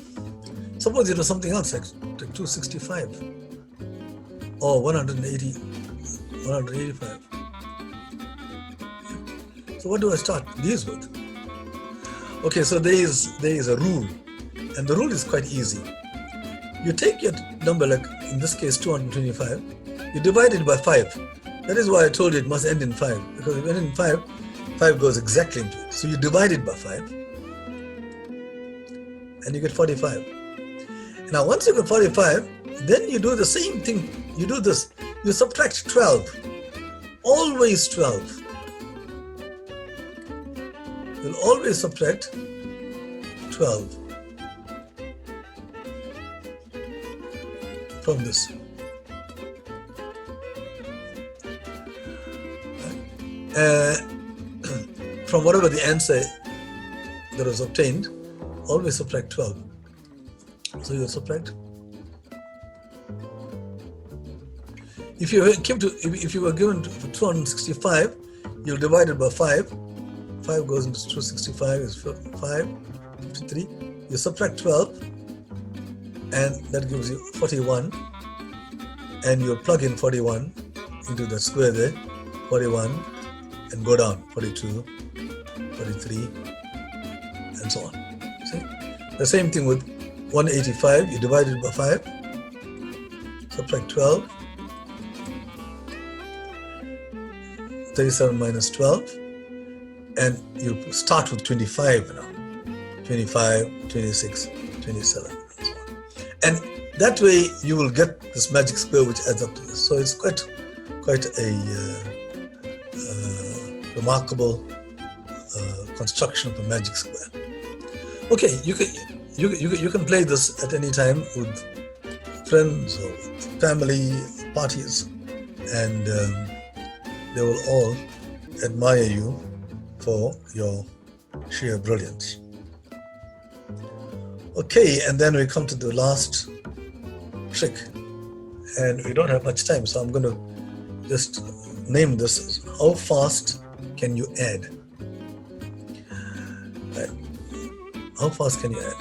Suppose it was something else, like 265 or 185. So what do I start these with? Okay, so there is a rule, and the rule is quite easy. You take your number, like in this case 225, you divide it by 5. That is why I told you it must end in 5, because if it ends in 5, 5 goes exactly into it. So you divide it by 5, and you get 45. Now once you get 45, then you do the same thing. You do this. You subtract 12. Always 12. You'll always subtract 12 from this. From whatever the answer that was obtained, always subtract 12. So you'll subtract. If you were given 265, you'll divide it by 5. 5 goes into 265 is 5, 53. You subtract 12, and that gives you 41. And you plug in 41 into the square there, 41, and go down, 42, 43, and so on. See? The same thing with 185, you divide it by 5, subtract 12, 37 minus 12, and you start with 25 now. 25, 26, 27, and so on. And that way you will get this magic square which adds up to this. So it's quite a remarkable construction of a magic square. Okay, you can play this at any time with friends or with family parties, and they will all admire you for your sheer brilliance. Okay, and then we come to the last trick, and we don't have much time, so I'm going to just name this as how fast can you add? Right. How fast can you add?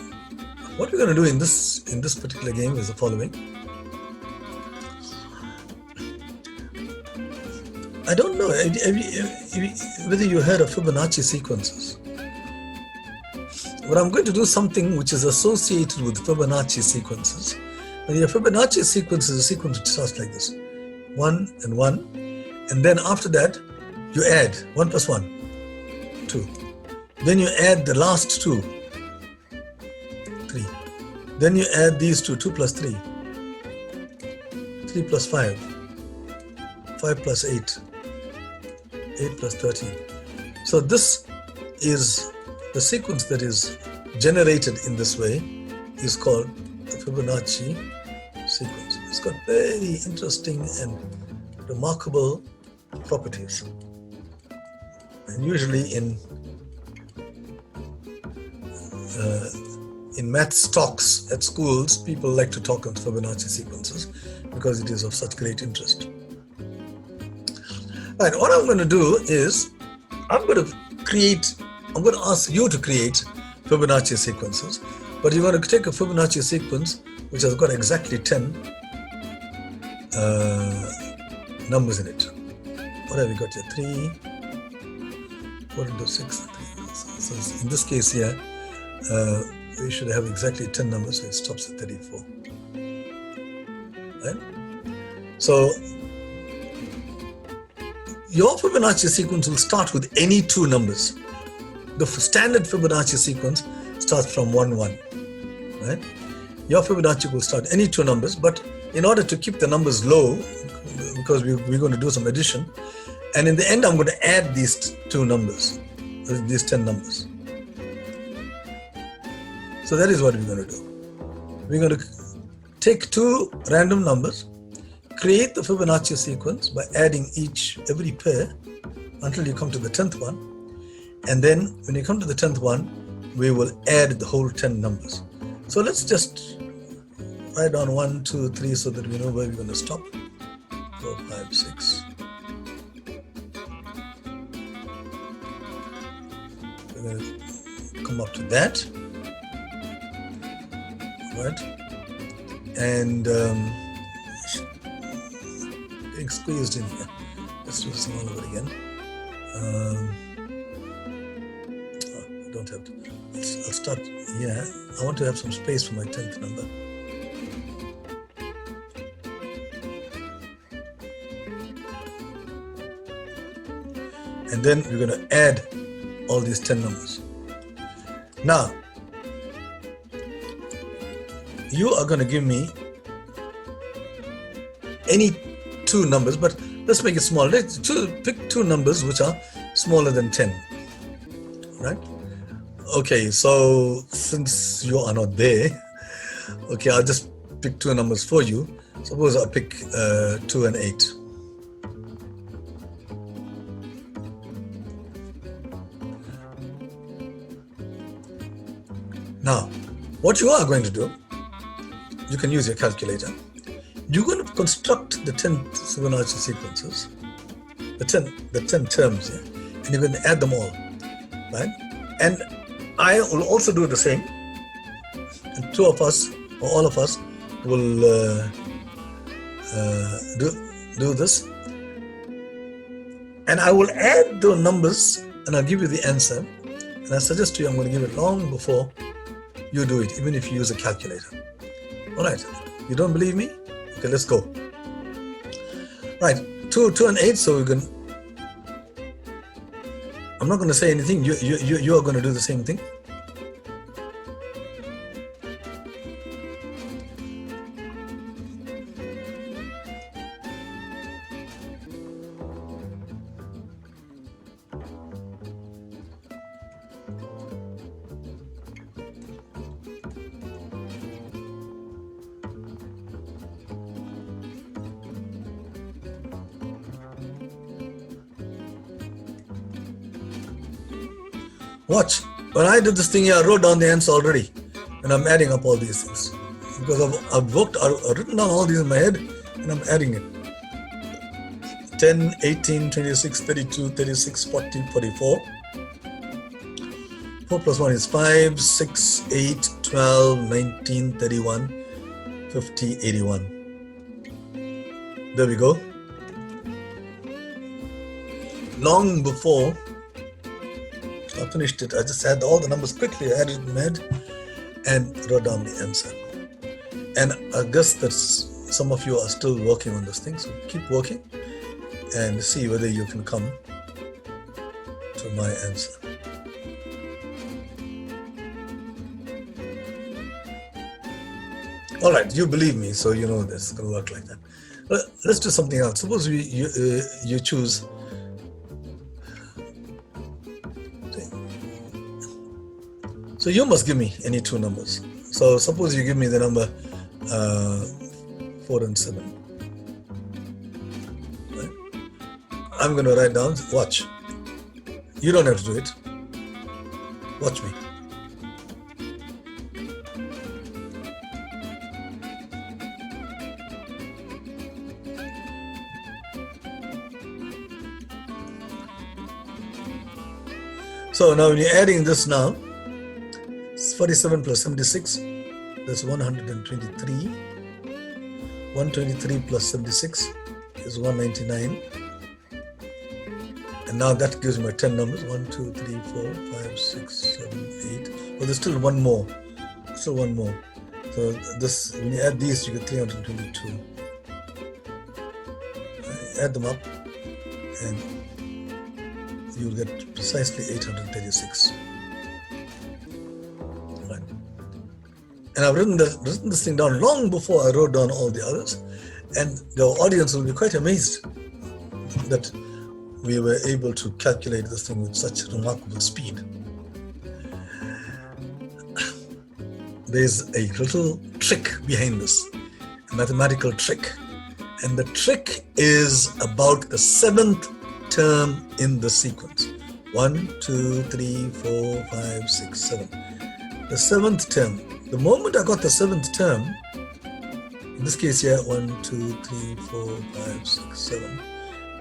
What we're going to do in this particular game is the following. I don't know whether you heard of Fibonacci sequences. But I'm going to do something which is associated with Fibonacci sequences. And your Fibonacci sequence is a sequence which starts like this: 1 and 1, and then after that you add 1 plus 1, 2. Then you add the last 2, 3. Then you add these 2, 2 plus 3, 3 plus 5, 5 plus 8, 8 plus 13. So this is the sequence that is generated in this way is called the Fibonacci sequence. It's got very interesting and remarkable properties. And usually in maths talks at schools, people like to talk on Fibonacci sequences because it is of such great interest. Right, what I'm going to do is I'm going to ask you to create Fibonacci sequences, but you're going to take a Fibonacci sequence which has got exactly 10 numbers in it. What have we got here? 3, 4 into 6, 3. So in this case here, we should have exactly 10 numbers, so it stops at 34. Right? So your Fibonacci sequence will start with any 2 numbers. The standard Fibonacci sequence starts from 1, 1. Right? Your Fibonacci will start any 2 numbers, but in order to keep the numbers low, because we're going to do some addition, and in the end I'm going to add these 2 numbers, these 10 numbers. So that is what we're going to do. We're going to take 2 random numbers, create the Fibonacci sequence by adding every pair until you come to the 10th one, and then when you come to the 10th one, we will add the whole 10 numbers. So let's just write down 1, 2, 3 so that we know where we're going to stop. 4, 5, 6. We're going to come up to that. Right? And being squeezed in here. Let's do this all over again. I don't have to. I'll start here. I want to have some space for my 10th number. And then we're going to add all these 10 numbers. Now, you are going to give me any two numbers, but let's make it small. Let's pick two numbers which are smaller than 10. Right? Okay, so since you are not there, okay, I'll just pick two numbers for you. Suppose I pick 2 and 8. Now, what you are going to do, you can use your calculator. You're going to construct the 10 Fibonacci sequences, the 10 terms here, and you're going to add them all, right? And I will also do the same. And two of us, or all of us, will do this. And I will add the numbers, and I'll give you the answer. And I suggest to you, I'm going to give it long before you do it, even if you use a calculator. All right, you don't believe me? Okay, let's go. Right, 2 and 8, so we're going to, I'm not going to say anything, you are going to do the same thing. Watch, when I did this thing here, I wrote down the answer already, and I'm adding up all these things because I've written down all these in my head, and I'm adding it. 10, 18, 26, 32, 36, 40, 44. 4 plus 1 is 5, 6, 8, 12, 19, 31, 50, 81. There we go. Long before I finished it, I just had all the numbers quickly, I added in my head and wrote down the answer. And I guess that some of you are still working on this thing, so keep working and see whether you can come to my answer. All right, you believe me, so you know this is going to work like that. Let's do something else. Suppose you choose. So you must give me any two numbers. So suppose you give me the number 4 and 7. Right? I'm going to write down, watch. You don't have to do it. Watch me. So now when you're adding this now, 47 plus 76, that's 123. 123 plus 76 is 199. And now that gives me 10 numbers. 1, 2, 3, 4, 5, 6, 7, 8. Well, there's still one more. Still one more. So this, when you add these, you get 322. Add them up and you'll get precisely 836. And I've written this thing down long before I wrote down all the others. And the audience will be quite amazed that we were able to calculate this thing with such remarkable speed. There's a little trick behind this, a mathematical trick. And the trick is about the 7th term in the sequence. 1, 2, 3, 4, 5, 6, 7. The 7th term. The moment I got the 7th term, in this case here, 1, 2, 3, 4, 5, 6, 7.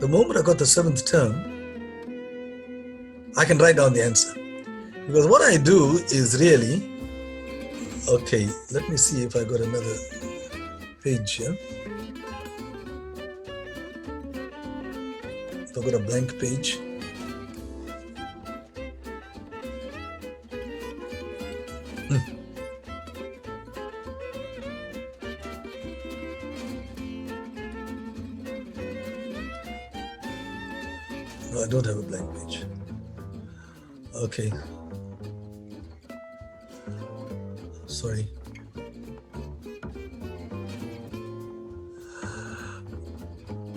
The moment I got the 7th term, I can write down the answer. Because what I do is really, okay, let me see if I got another page here. If I got a blank page. No, I don't have a blank page. Okay. Sorry.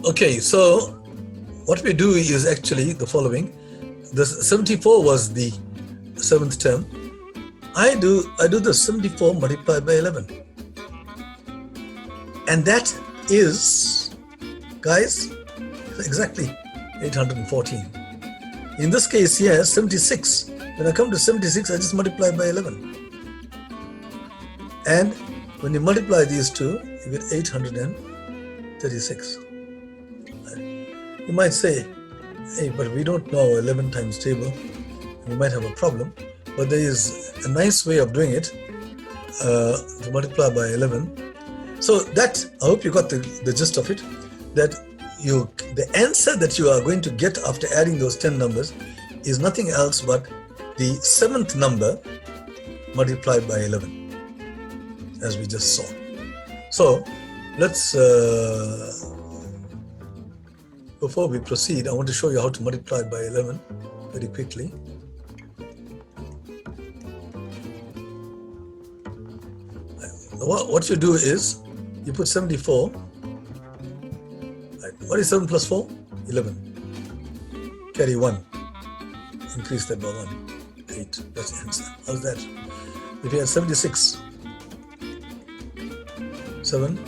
Okay, so what we do is actually the following. The 74 was the 7th term. I do the 74 multiplied by 11. And that is, guys, exactly 814. In this case here, 76. When I come to 76, I just multiply by 11. And when you multiply these two, you get 836. You might say, hey, but we don't know 11 times table. We might have a problem. But there is a nice way of doing it, to multiply by 11. So that, I hope you got the gist of it, that the answer that you are going to get after adding those 10 numbers is nothing else but the 7th number multiplied by 11, as we just saw. So let's, before we proceed, I want to show you how to multiply by 11 very quickly. What you do is, you put 74. What is 7 plus 4? 11. Carry 1. Increase that by 1. 8. That's the answer. How's that? If you had 76. 7,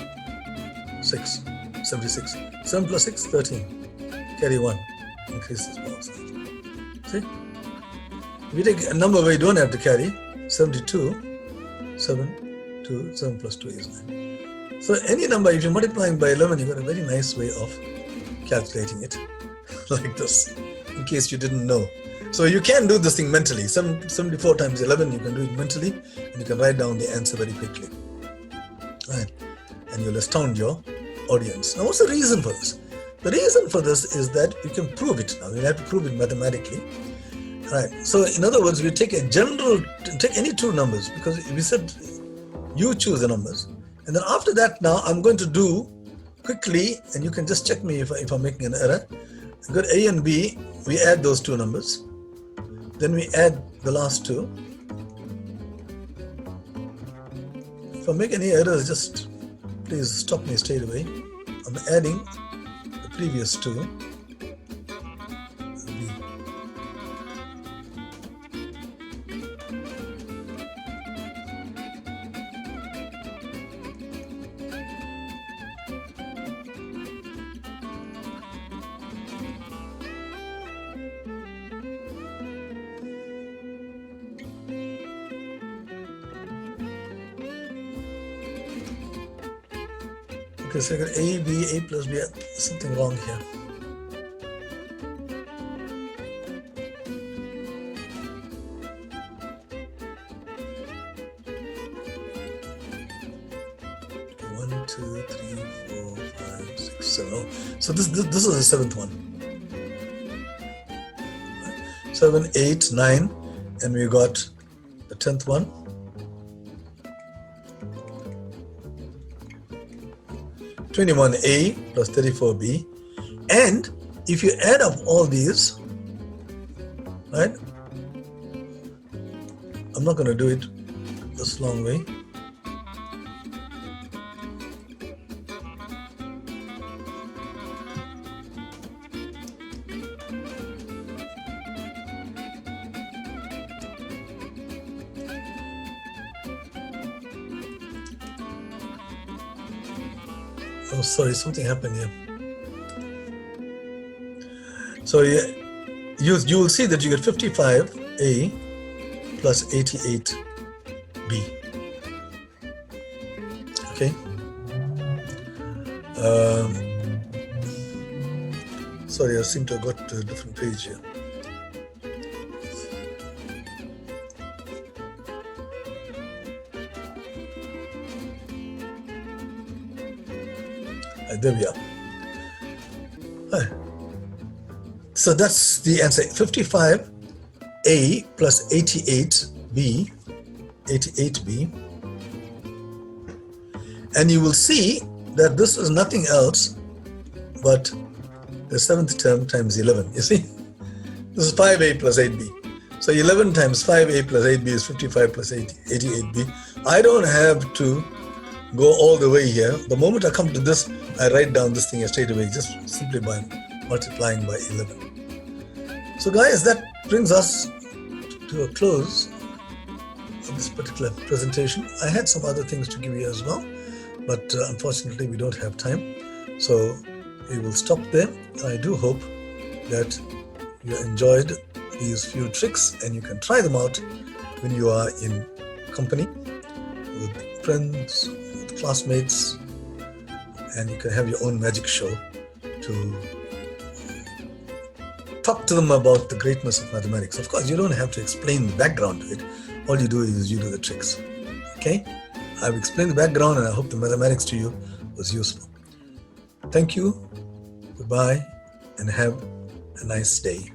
6. 76. 7 plus 6, 13. Carry 1. Increase this by 8. See? If you take a number where you don't have to carry, 72, 7, 2, 7 plus 2 is 9. So any number, if you're multiplying by 11, you've got a very nice way of calculating it, like this, in case you didn't know. So you can do this thing mentally. 74 times 11, you can do it mentally, and you can write down the answer very quickly. Right. And you'll astound your audience. Now, what's the reason for this? The reason for this is that you can prove it now. You have to prove it mathematically. Right. So in other words, we take take any two numbers, because we said you choose the numbers. And then after that, now I'm going to do quickly, and you can just check me if I'm making an error. We've got A and B, we add those two numbers. Then we add the last two. If I make any errors, just please stop me straight away. I'm adding the previous two. B. Okay, so I got A, B, A plus B, something wrong here. One, two, three, four, five, six, seven. Oh, so this is the 7th one. 7, 8, 9, and we got the 10th one. 21A plus 34B, and if you add up all these, right? I'm not going to do it this long way. Oh, sorry, something happened here. So you will see that you get 55A plus 88B. Okay. Sorry, I seem to have got a different page here. There we are. So that's the answer. 55A plus 88B 88b. And you will see that this is nothing else but the seventh term times 11. You see, this is 5a plus 8b. So 11 times 5a plus 8b is 55 plus 88b. I don't have to go all the way here. The moment I come to this, I write down this thing straight away, just simply by multiplying by 11. So guys, that brings us to a close of this particular presentation. I had some other things to give you as well, but unfortunately we don't have time. So we will stop there. I do hope that you enjoyed these few tricks and you can try them out when you are in company with friends, with classmates, and you can have your own magic show to talk to them about the greatness of mathematics. Of course, you don't have to explain the background to it. All you do is you do the tricks. Okay? I've explained the background and I hope the mathematics to you was useful. Thank you, goodbye, and have a nice day.